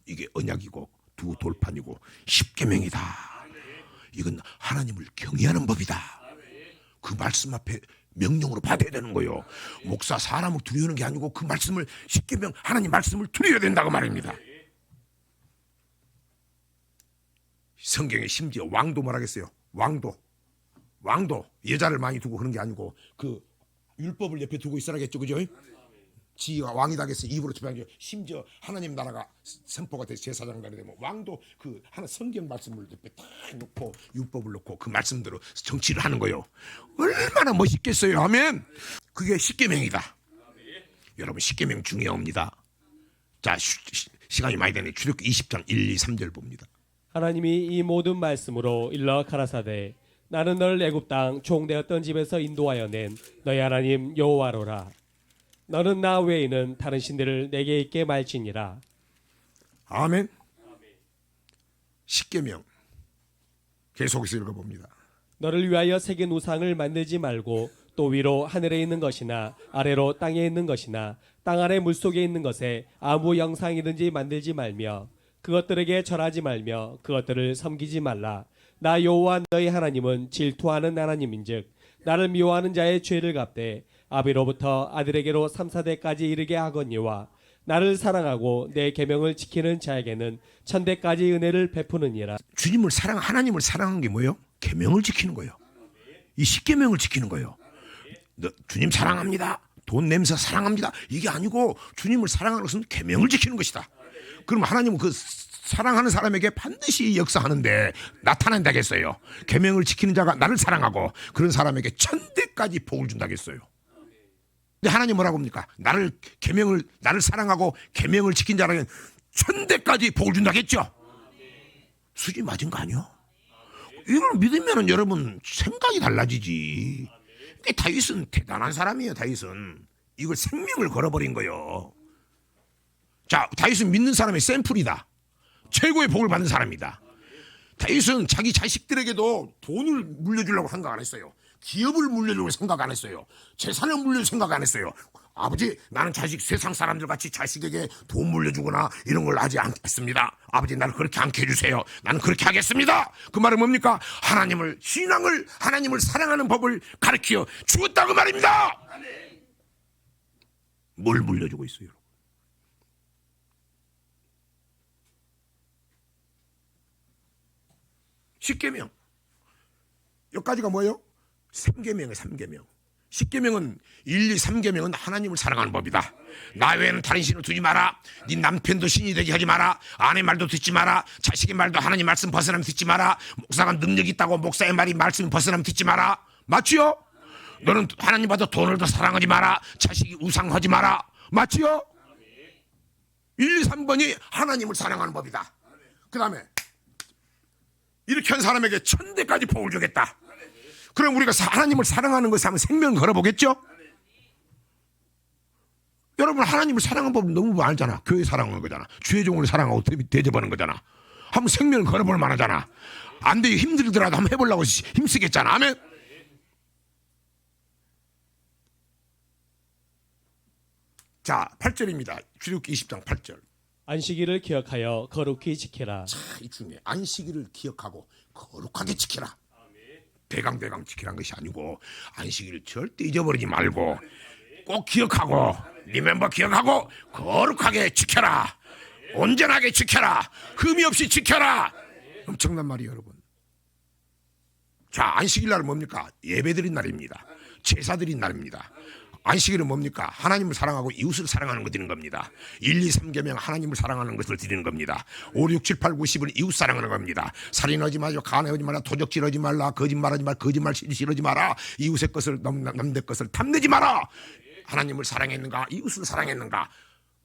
이게 언약이고 두 돌판이고 십계명이다. 이건 하나님을 경외하는 법이다. 그 말씀 앞에 명령으로 받아야 되는 거예요. 목사 사람을 두려워하는 게 아니고 그 말씀을 십계명 하나님 말씀을 두려워야 된다고 말입니다. 성경에 심지어 왕도 말하겠어요. 왕도 여자를 많이 두고 그런 게 아니고 그 율법을 옆에 두고 있어라겠죠, 그죠? 지가 왕이다 해서 입으로 투표하죠. 심지어 하나님 나라가 선포가 돼서 제사장날이 되면 왕도 그 하나 성경 말씀을 옆에 딱 놓고 율법을 놓고 그 말씀대로 정치를 하는 거예요. 얼마나 멋있겠어요. 아멘. 그게 십계명이다. 여러분 십계명 중요합니다. 자, 시간이 많이 되네. 출애굽기 20장 1, 2, 3절 봅니다. 하나님이 이 모든 말씀으로 일러 가라사대 나는 너를 애굽 땅 종되었던 집에서 인도하여 낸 너희 하나님 여호와로라. 너는 나 외에는 다른 신들을 내게 있게 말지니라. 아멘. 십계명 계속해서 읽어봅니다. 너를 위하여 새긴 우상을 만들지 말고 또 위로 하늘에 있는 것이나 아래로 땅에 있는 것이나 땅 아래 물속에 있는 것에 아무 영상이든지 만들지 말며 그것들에게 절하지 말며 그것들을 섬기지 말라. 나 여호와 너희 하나님은 질투하는 하나님인즉 나를 미워하는 자의 죄를 갚되 아비로부터 아들에게로 3, 4대까지 이르게 하거니와 나를 사랑하고 내 계명을 지키는 자에게는 1000대까지 은혜를 베푸느니라. 주님을 하나님을 사랑한 게 뭐예요? 계명을 지키는 거예요. 이 10계명을 지키는 거예요. 주님 사랑합니다. 돈 냄새 사랑합니다. 이게 아니고 주님을 사랑하는 것은 계명을 지키는 것이다. 그럼 하나님은 그 사랑하는 사람에게 반드시 역사하는데 나타난다겠어요. 계명을 지키는 자가 나를 사랑하고 그런 사람에게 1000대까지 복을 준다겠어요. 근데 하나님 뭐라고 합니까? 나를 사랑하고 계명을 지킨 자라면 1000대까지 복을 준다겠죠. 수지 맞은 거 아니요? 이걸 믿으면 여러분 생각이 달라지지. 다윗은 대단한 사람이에요. 다윗은 이걸 생명을 걸어버린 거예요. 자, 다윗은 믿는 사람의 샘플이다. 최고의 복을 받는 사람이다. 다윗은 자기 자식들에게도 돈을 물려주려고 생각 안 했어요. 기업을 물려주려고 생각 안 했어요. 재산을 물려줄 생각 안 했어요. 아버지, 나는 세상 사람들 같이 자식에게 돈 물려주거나 이런 걸 하지 않겠습니다. 아버지, 나를 그렇게 않게 해주세요. 나는 그렇게 하겠습니다. 그 말은 뭡니까? 하나님을 사랑하는 법을 가르쳐 주었다고 말입니다. 뭘 물려주고 있어요? 십계명. 여기까지가 뭐예요? 3계명이에요. 3계명. 10계명은 1, 2, 3계명은 하나님을 사랑하는 법이다. 나 외에는 다른 신을 두지 마라. 네 남편도 신이 되게 하지 마라. 아내 말도 듣지 마라. 자식의 말도 하나님 말씀 벗어나면 듣지 마라. 목사가 능력이 있다고 목사의 말이 말씀 벗어나면 듣지 마라. 맞지요? 너는 하나님보다 돈을 더 사랑하지 마라. 자식이 우상하지 마라. 맞지요? 1, 2, 3번이 하나님을 사랑하는 법이다. 그 다음에 이렇게 한 사람에게 1000대까지 복을 주겠다. 그럼 우리가 하나님을 사랑하는 것을 하면 생명 걸어보겠죠? 여러분, 하나님을 사랑하는 법 너무 알잖아. 교회 사랑하는 거잖아. 주의 종을 사랑하고 대접하는 거잖아. 한번 생명을 걸어볼 만하잖아. 안 돼, 힘들더라도 한번 해보려고 힘쓰겠잖아. 아멘? 자, 8절입니다. 출애굽기 20장 8절. 안식일을 기억하여 거룩히 지키라. 이 중에 안식일을 기억하고 거룩하게 지키라. 대강 지키라는 것이 아니고 안식일을 절대 잊어버리지 말고 꼭 기억하고 리멤버 기억하고 거룩하게 지켜라. 온전하게 지켜라. 흠이 없이 지켜라. 엄청난 말이에요, 여러분. 자, 안식일 날은 뭡니까? 예배드린 날입니다. 제사 드린 날입니다. 안식일은 뭡니까? 하나님을 사랑하고 이웃을 사랑하는 거 드리는 겁니다. 1, 2, 3계명 하나님을 사랑하는 것을 드리는 겁니다. 5, 6, 7, 8, 9, 10은 이웃 사랑하는 겁니다. 살인하지 말고 간해하지 말라. 도적질하지 말라. 거짓말하지 말라. 거짓말 실시하지 마라. 이웃의 것을 남의 것을 탐내지 마라. 하나님을 사랑했는가? 이웃을 사랑했는가?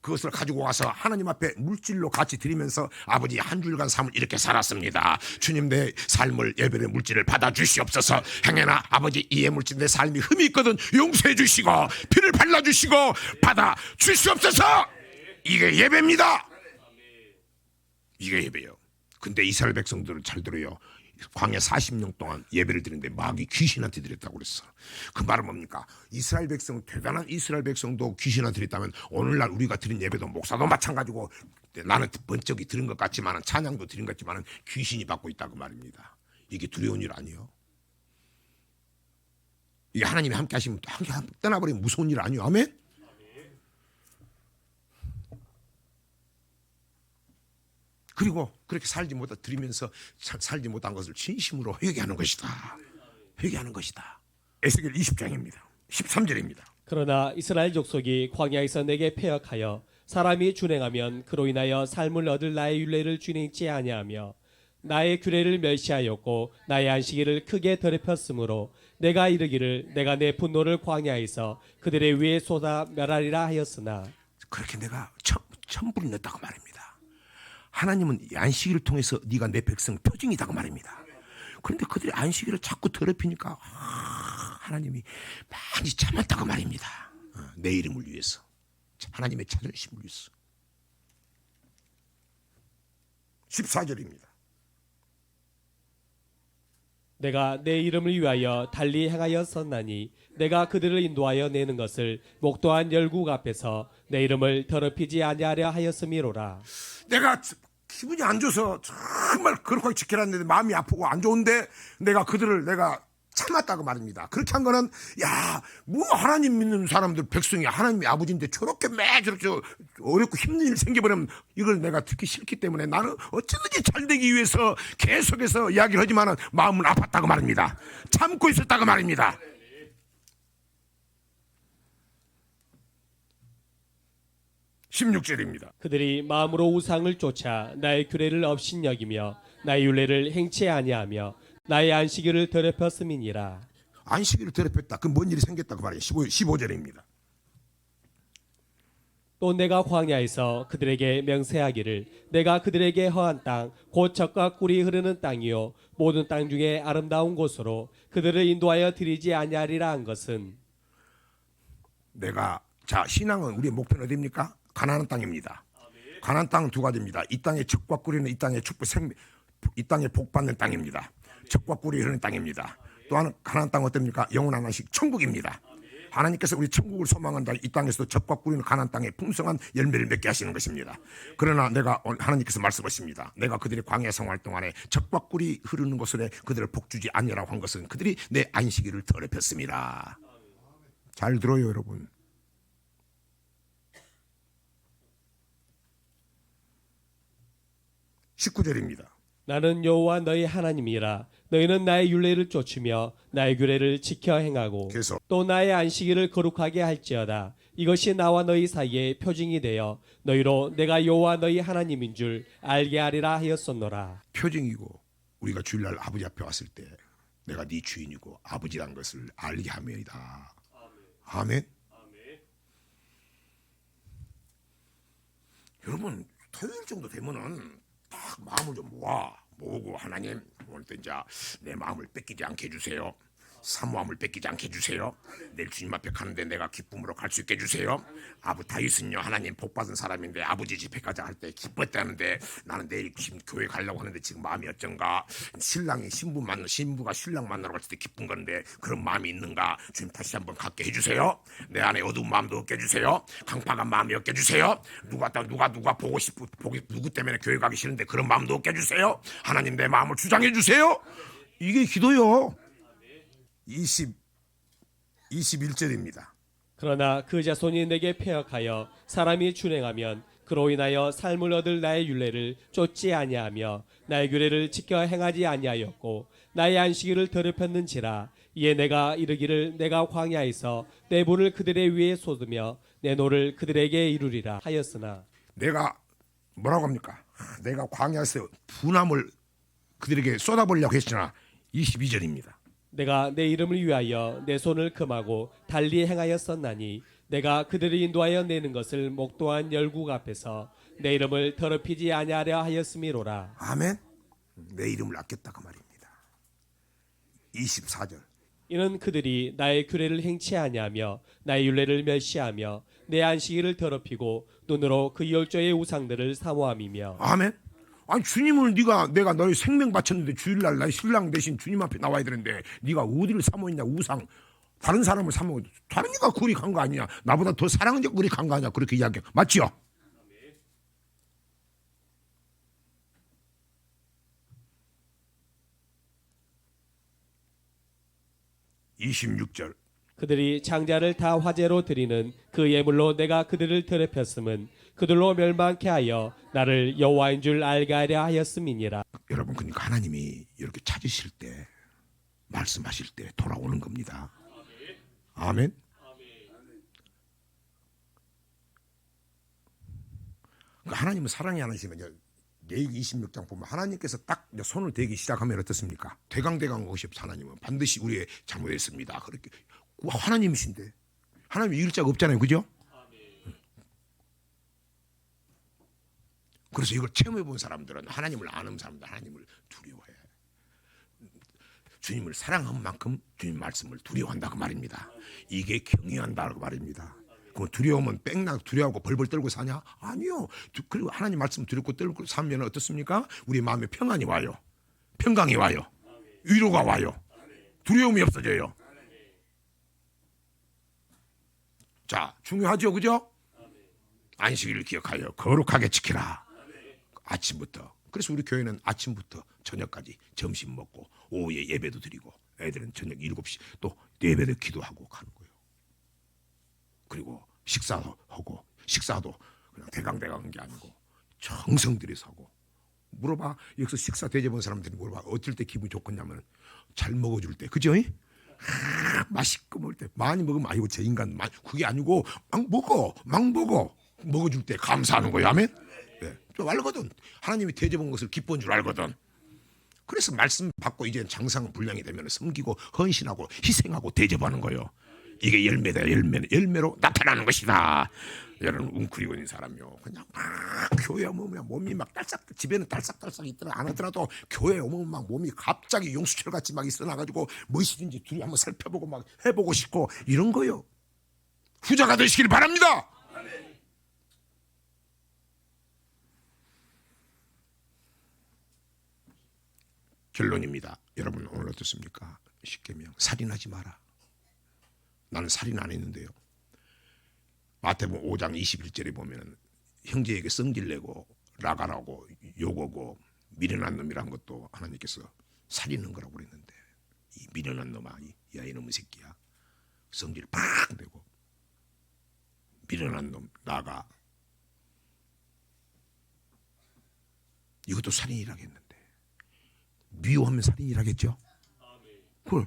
그것을 가지고 와서 하나님 앞에 물질로 같이 드리면서 아버지 한 주일간 삶을 이렇게 살았습니다. 주님, 내 삶을 예배의 물질을 받아주시옵소서. 행여나 아버지 이의 물질 내 삶이 흠이 있거든 용서해 주시고 피를 발라주시고 받아주시옵소서. 이게 예배입니다. 이게 예배예요. 근데 이스라엘 백성들은 잘 들어요. 광야 40년 동안 예배를 드리는데 마귀 귀신한테 드렸다고 그랬어. 그 말은 뭡니까? 이스라엘 백성, 대단한 이스라엘 백성도 귀신한테 드렸다면 오늘날 우리가 드린 예배도 목사도 마찬가지고 나는 번쩍이 들은 것 같지만 찬양도 드린 것 같지만 귀신이 받고 있다고 말입니다. 이게 두려운 일 아니에요? 이게 하나님이 함께 하시면 함께 떠나버리면 무서운 일 아니에요? 아멘? 그리고 그렇게 살지 못하 드리면서 살지 못한 것을 진심으로 회개하는 것이다. 회개하는 것이다. 에스겔 20장입니다. 13절입니다. 그러나 이스라엘 족속이 광야에서 내게 패역하여 사람이 준행하면 그로 인하여 삶을 얻을 나의 율례를 준행치 아니하며 나의 규례를 멸시하였고 나의 안식일을 크게 더럽혔으므로 내가 이르기를 내가 내 분노를 광야에서 그들의 위에 쏟아 멸하리라 하였으나 그렇게 내가 천불이 냈다고 말입니다. 하나님은 안식일을 통해서 네가 내 백성 표징이다고 말입니다. 그런데 그들이 안식일을 자꾸 더럽히니까 하나님이 많이 참았다고 말입니다. 내 이름을 위해서, 하나님의 자존심을 위해서. 14절입니다. 내가 내 이름을 위하여 달리 행하였었나니 내가 그들을 인도하여 내는 것을 목도한 열국 앞에서 내 이름을 더럽히지 아니하려 하였음이로라. 내가 기분이 안 좋아서 정말 그렇게 지키라는데 마음이 아프고 안 좋은데 내가 그들을 내가 참았다고 말입니다. 그렇게 한 거는 뭐 하나님 믿는 사람들 백성이 하나님의 아버지인데 저렇게 저렇게 어렵고 힘든 일 생겨버리면 이걸 내가 듣기 싫기 때문에 나는 어쩌든지 잘 되기 위해서 계속해서 이야기를 하지만 마음은 아팠다고 말입니다. 참고 있었다고 말입니다. 16절입니다. 그들이 마음으로 우상을 쫓아 나의 규례를 업신여기며 나의 율례를 행치 아니하며 나의 안식일을 더럽혔음이니라. 안식일을 더럽혔다. 그럼 뭔 일이 생겼다고 말이에요. 15절입니다. 또 내가 광야에서 그들에게 명세하기를 내가 그들에게 허한 땅 곧 젖과 꿀이 흐르는 땅이요 모든 땅 중에 아름다운 곳으로 그들을 인도하여 드리지 아니하리라 한 것은 내가 신앙은 우리의 목표는 어디입니까? 가나안 땅입니다. 가나안 땅은 두 가지입니다. 이 땅의 젖과 꿀이는 이 땅의 축복 이 땅에 복 받는 땅입니다. 젖과 꿀이 흐르는 땅입니다. 또한 가나안 땅은 어떻습니까? 영원한 안식 천국입니다. 하나님께서 우리 천국을 소망한다. 이 땅에서도 젖과 꿀이는 가나안 땅에 풍성한 열매를 맺게 하시는 것입니다. 그러나 하나님께서 말씀하십니다. 내가 그들의 광야 생활 동안에 젖과 꿀이 흐르는 곳에 그들을 복주지 아니라고 한 것은 그들이 내 안식일을 더럽혔습니다. 잘 들어요, 여러분. 19절입니다. 나는 여호와 너희 하나님이라 너희는 나의 율례를 쫓으며 나의 규례를 지켜 행하고 그래서 또 나의 안식일을 거룩하게 할지어다. 이것이 나와 너희 사이에 표징이 되어 너희로 내가 여호와 너희 하나님인 줄 알게 하리라 하였었노라. 표징이고 우리가 주일날 아버지 앞에 왔을 때 내가 네 주인이고 아버지란 것을 알게 함이다. 아멘. 여러분 토요일 정도 되면은 딱 마음을 좀 모으고 하나님 오늘 또 이제 내 마음을 뺏기지 않게 해주세요. 사모함을 뺏기지 않게 해주세요. 내일 주님 앞에 가는데 내가 기쁨으로 갈 수 있게 해주세요. 다윗은요 하나님 복받은 사람인데 아버지 집에 가자 할 때 기뻤다는데 나는 내일 교회 가려고 하는데 지금 마음이 어쩐가. 신부가 신랑 만나러 갔을 때 기쁜 건데 그런 마음이 있는가. 주님 다시 한번 갖게 해주세요. 내 안에 어두운 마음도 없게 해주세요. 강팍한 마음이 없게 해주세요. 누가 보고 싶고 누구 때문에 교회 가기 싫은데 그런 마음도 없게 해주세요. 하나님 내 마음을 주장해 주세요. 이게 기도요. 21절입니다. 그러나 그 자손이 내게 패역하여 사람이 준행하면 그로 인하여 삶을 얻을 나의 율례를 쫓지 아니하며 나의 규례를 지켜 행하지 아니하였고 나의 안식일을 더럽혔는지라. 이에 내가 이르기를 내가 광야에서 내 불을 그들의 위에 쏟으며 내 노를 그들에게 이루리라 하였으나 내가 뭐라고 합니까? 내가 광야에서 분함을 그들에게 쏟아버리려고 했으나 22절입니다. 내가 내 이름을 위하여 내 손을 금하고 달리 행하였었나니 내가 그들을 인도하여 내는 것을 목도한 열국 앞에서 내 이름을 더럽히지 아니하려 하였음이로라. 아멘. 내 이름을 아꼈다고 말입니다. 24절. 이는 그들이 나의 규례를 행치 아니하며 나의 율례를 멸시하며 내 안식일을 더럽히고 눈으로 그 열조의 우상들을 사모함이며. 아멘. 아니 주님을 내가 너의 생명 바쳤는데 주일날 나의 신랑 대신 주님 앞에 나와야 되는데 네가 어디를 사모했냐. 우상 다른 사람을 사모해. 다른 이가 그리 간 거 아니야. 나보다 더 사랑적 그리 간 거 아니야. 그렇게 이야기해. 맞지요? (26절) 그들이 장자를 다 화제로 드리는 그 예물로 내가 그들을 더럽혔음은 그들로 멸망케 하여 나를 여호와인 줄 알게 하려 하였음이니라. 여러분 그러니까 하나님이 이렇게 찾으실 때 말씀하실 때 돌아오는 겁니다. 아멘. 그러니까 하나님은 사랑이 하나시면 레위기 26장 보면 하나님께서 딱 손을 대기 시작하면 어떻습니까? 대강대강 것이 없어. 하나님은 반드시 우리의 잘못했습니다. 그렇게 하나님이신데 하나님 이길 자가 없잖아요. 그죠? 그래서 이걸 체험해 본 사람들은 하나님을 아는 사람들 하나님을 두려워해. 주님을 사랑한 만큼 주님 말씀을 두려워한다고 말입니다. 이게 경외한다고 말입니다. 그 두려움은 뺑나 두려워하고 벌벌 떨고 사냐? 아니요. 그리고 하나님 말씀 두렵고 떨고 살면 어떻습니까? 우리 마음에 평안이 와요. 평강이 와요. 위로가 와요. 두려움이 없어져요. 자, 중요하죠, 그죠? 안식일을 기억하여 거룩하게 지키라. 아침부터. 그래서 우리 교회는 아침부터 저녁까지 점심 먹고 오후에 예배도 드리고 애들은 저녁 7시 또 예배도 기도하고 가는 거예요. 그리고 식사도 하고 식사도 그냥 대강대강 한 게 아니고 정성 들여서 하고. 물어봐. 여기서 식사 대접한 사람들이 물어봐. 어떨 때 기분이 좋겠냐면 잘 먹어줄 때. 그죠? 맛있고 먹을 때. 많이 먹으면 아이고 저 인간 그게 아니고 막 먹어줄 때 감사하는 거예요. 아멘. 네. 좀 알거든. 하나님이 대접한 것을 기뻐한 줄 알거든. 그래서 말씀 받고 이제 장상 분량이 되면 섬기고 헌신하고 희생하고 대접하는 거예요. 이게 열매다. 열매로 나타나는 것이다. 여러분 웅크리고 있는 사람이요. 그냥 막 교회 오면 몸이 막 딸싹 집에는 딸싹딸싹 있더라 안 하더라도 교회 오면 막 몸이 갑자기 용수철 같이 막 있어나가지고 무엇이든지 둘이 한번 살펴보고 막 해보고 싶고 이런 거요. 후자가 되시길 바랍니다. 결론입니다. 여러분 오늘 어떻습니까? 십계명 살인하지 마라. 나는 살인 안 했는데요. 마태복음 5장 21절에 보면 형제에게 성질내고 라가라고 욕하고 미련한 놈이란 것도 하나님께서 살인한 거라고 그랬는데 이 미련한 놈아 이 아이놈의 새끼야 성질 팍 내고 미련한 놈 라가 이것도 살인이라겠는데 미워하면 살인이라겠죠. 그걸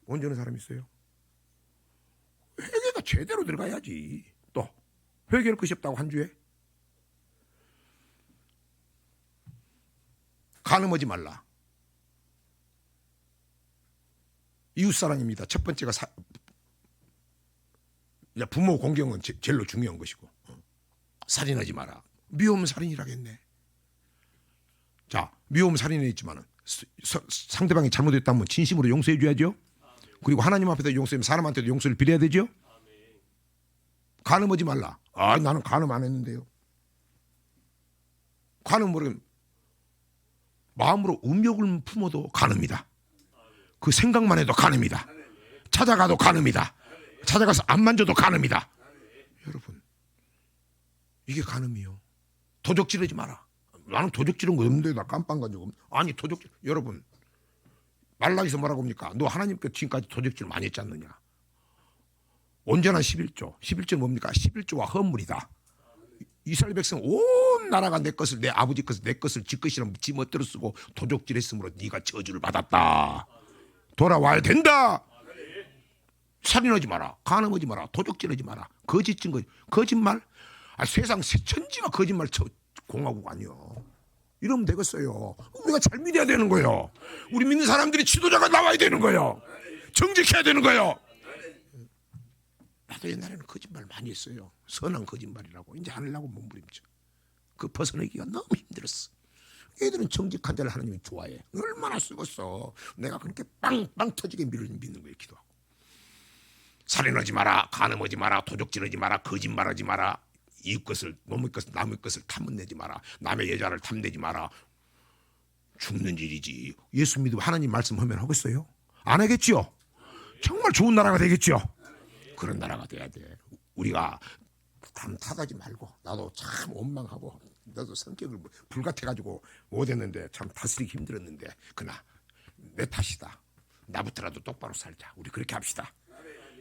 언제 하는 사람 있어요? 회개가 제대로 들어가야지. 또 회개할 것이 없다고 한 주에 간음하지 말라. 이웃사랑입니다. 첫 번째가 부모 공경은 제일로 중요한 것이고 살인하지 마라. 미워하면 살인이라겠네. 자, 미워하면 살인했지만은 상대방이 잘못했다면 진심으로 용서해 줘야죠. 그리고 하나님 앞에서 용서하면 사람한테도 용서를 빌어야 되죠. 간음하지 말라. 나는 간음 안 했는데요. 간음 모르면 마음으로 음욕을 품어도 간음이다. 그 생각만 해도 간음이다. 찾아가도 간음이다. 찾아가서 안 만져도 간음이다. 여러분 이게 간음이요. 도적질하지 마라. 나는 도적질은 거 없는데 나 깜빵 가지고 아니 도적질 여러분 말라기서 뭐라고 합니까? 너 하나님께 지금까지 도적질 많이 했지 않느냐? 언제나 11조. 11조는 뭡니까? 11조와 허물이다. 이스라엘 백성 온 나라가 내 것을 내 아버지 것을 내 것을 지 것이라 지 멋대로 쓰고 도적질했으므로 네가 저주를 받았다. 돌아와야 된다. 살인하지 마라. 간음하지 마라. 도적질하지 마라. 거짓 증거 거짓말. 세상 천지가 거짓말 공화국 아니요. 이러면 되겠어요. 우리가 잘 믿어야 되는 거예요. 우리 믿는 사람들이 지도자가 나와야 되는 거예요. 정직해야 되는 거예요. 나도 옛날에는 거짓말 많이 했어요. 선한 거짓말이라고. 이제 안 하려고 몸부림쳐. 그 벗어나기가 너무 힘들었어. 애들은 정직한 자를 하나님이 좋아해. 얼마나 쓰겠어. 내가 그렇게 빵빵 터지게 믿는 거예요. 기도하고. 살인하지 마라. 간음하지 마라. 도적질하지 마라. 거짓말하지 마라. 이웃 것을 남의 것을 탐내지 마라. 남의 여자를 탐내지 마라. 죽는 일이지. 예수 믿으면 하나님 말씀하면 하겠어요? 안 하겠죠? 정말 좋은 나라가 되겠죠? 그런 나라가 돼야 돼. 우리가 탐 타다지 말고 나도 참 원망하고 나도 성격을 불같아가지고 못했는데 참 다스리기 힘들었는데 그나 내 탓이다. 나부터라도 똑바로 살자. 우리 그렇게 합시다.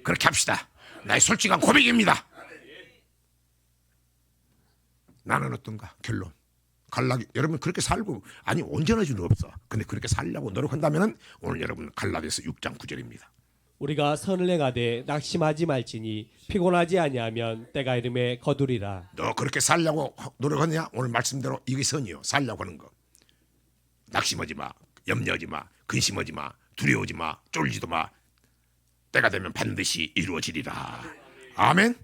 그렇게 합시다. 나의 솔직한 고백입니다. 나는 어떤가? 결론. 갈라디 여러분 그렇게 살고 아니 온전할 수는 없어. 근데 그렇게 살려고 노력한다면 오늘 여러분 갈라디아서 6장 9절입니다. 우리가 선을 행하되 낙심하지 말지니 피곤하지 아니하면 때가 이름에 거두리라. 너 그렇게 살려고 노력하냐? 오늘 말씀대로 이게 선이요. 살려고 하는 거. 낙심하지 마. 염려하지 마. 근심하지 마. 두려워하지 마. 쫄지도 마. 때가 되면 반드시 이루어지리라. 아멘.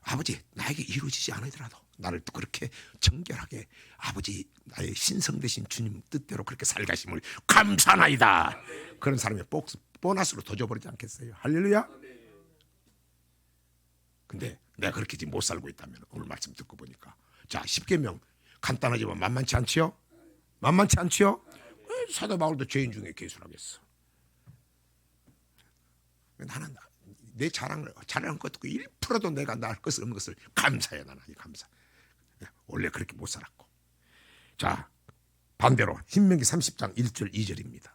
아버지 나에게 이루어지지 않으더라도 나를 또 그렇게 정결하게 아버지 나의 신성 되신 주님 뜻대로 그렇게 살가심을 감사나이다. 그런 사람이 보너스로 더 줘버리지 않겠어요? 할렐루야. 근데 내가 그렇게 지금 못 살고 있다면 오늘 말씀 듣고 보니까 자 10계명 간단하지만 만만치 않지요? 만만치 않지요? 사도 바울도 죄인 중에 개수라겠어. 나는 내 자랑한 것도 1%도 내가 날 것을 없는 것을 감사해. 나는 감사. 원래 그렇게 못 살았고 자, 반대로 신명기 30장 1절 2절입니다.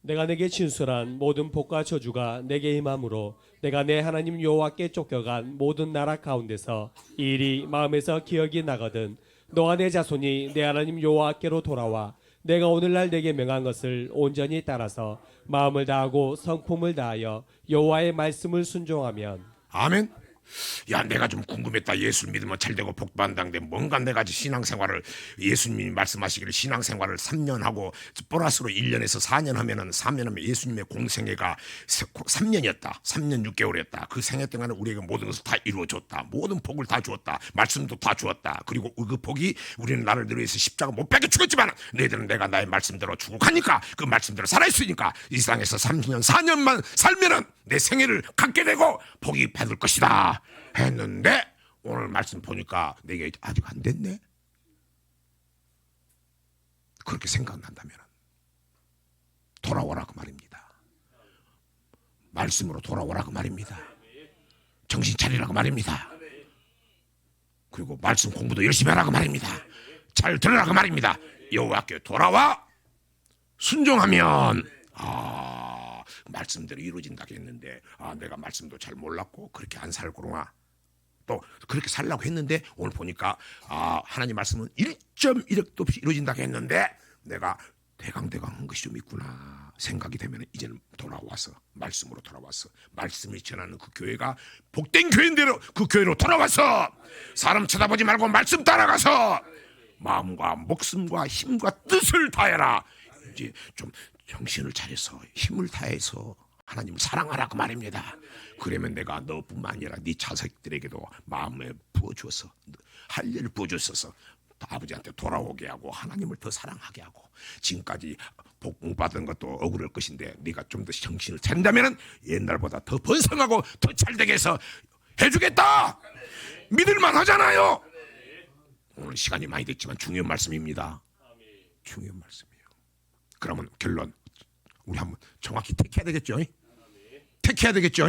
내가 내게 진술한 모든 복과 저주가 내게 임함으로 내가 내 하나님 여호와께 쫓겨간 모든 나라 가운데서 이 일이 마음에서 기억이 나거든 너와 내 자손이 내 하나님 여호와께로 돌아와 내가 오늘날 내게 명한 것을 온전히 따라서 마음을 다하고 성품을 다하여 여호와의 말씀을 순종하면. 아멘. 야, 내가 좀 궁금했다. 예수 믿으면 잘되고 복받는다는데 뭔가 내가 신앙생활을, 예수님이 말씀하시기를 신앙생활을 3년 하고 보너스로 1년에서 4년 하면은 3년 하면 예수님의 공생애가 3년이었다. 3년 6개월이었다. 그 생애 동안에 우리에게 모든 것을 다 이루어줬다. 모든 복을 다 주었다. 말씀도 다 주었다. 그리고 그 복이 우리는 나를 위해서 십자가 못 박혀 죽었지만 너희들은 내가 나의 말씀대로 죽어가니까 그 말씀대로 살아있으니까 이 세상에서 3년 4년만 살면은 내 생애를 갖게 되고 복이 받을 것이다 했는데 오늘 말씀 보니까 내게 아직 안 됐네. 그렇게 생각난다면 돌아오라 그 말입니다. 말씀으로 돌아오라 그 말입니다. 정신 차리라 그 말입니다. 그리고 말씀 공부도 열심히 하라 그 말입니다. 잘 들으라 그 말입니다. 여호와께 돌아와 순종하면 말씀대로 이루어진다고 했는데 내가 말씀도 잘 몰랐고 그렇게 안 살구나. 또 그렇게 살라고 했는데 오늘 보니까 하나님 말씀은 1.1억도 없이 이루어진다고 했는데 내가 대강한 것이 좀 있구나 생각이 되면 이제는 돌아와서 말씀으로 돌아와서 말씀을 전하는 그 교회가 복된 교회인대로 그 교회로 돌아와서 사람 쳐다보지 말고 말씀 따라가서 마음과 목숨과 힘과 뜻을 다해라. 이제 좀 정신을 차려서 힘을 다해서 하나님을 사랑하라 그 말입니다. 그러면 내가 너뿐만 아니라 네 자식들에게도 마음에 부어주어서 할 일을 부어주어서 아버지한테 돌아오게 하고 하나님을 더 사랑하게 하고 지금까지 복 못 받은 것도 억울할 것인데 네가 좀 더 정신을 차린다면 옛날보다 더 번성하고 더 잘되게 해서 해주겠다. 믿을만 하잖아요. 오늘 시간이 많이 됐지만 중요한 말씀입니다. 중요한 말씀이에요. 그러면 결론 우리 한번 정확히 택해야 되겠죠? 택해야 되겠죠?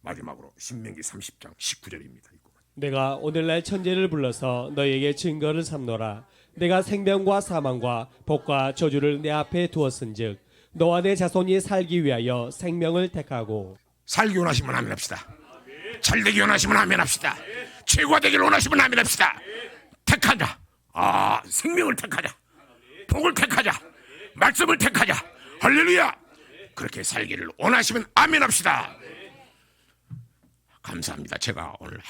마지막으로 신명기 30장 19절입니다. 내가 오늘날 천재를 불러서 너에게 증거를 삼노라. 내가 생명과 사망과 복과 저주를 내 앞에 두었은즉 너와 내 자손이 살기 위하여 생명을 택하고. 살기 원하시면 아멘 합시다. 잘되기 원하시면 아멘 합시다. 최고가 되기를 원하시면 아멘 합시다. 택하자. 생명을 택하자. 복을 택하자. 말씀을 택하자. 할렐루야. 그렇게 살기를 원하시면 아멘 합시다. 감사합니다. 제가 오늘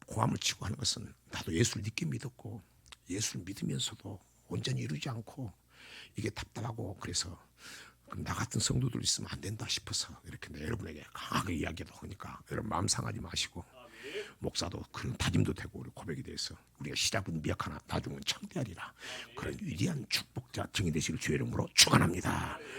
고함을 치고 하는 것은 나도 예수를 늦게 믿었고 예수를 믿으면서도 온전히 이루지 않고 이게 답답하고 그래서 나 같은 성도들 있으면 안 된다 싶어서 이렇게 여러분에게 강하게 이야기도 하니까 여러분 마음 상하지 마시고 목사도 그런 다짐도 되고 우리 고백에 대해서 우리가 시작은 미약하나 나중은 창대하리라 그런 위대한 축복자 증인 되시길 주의 이름으로 축원합니다.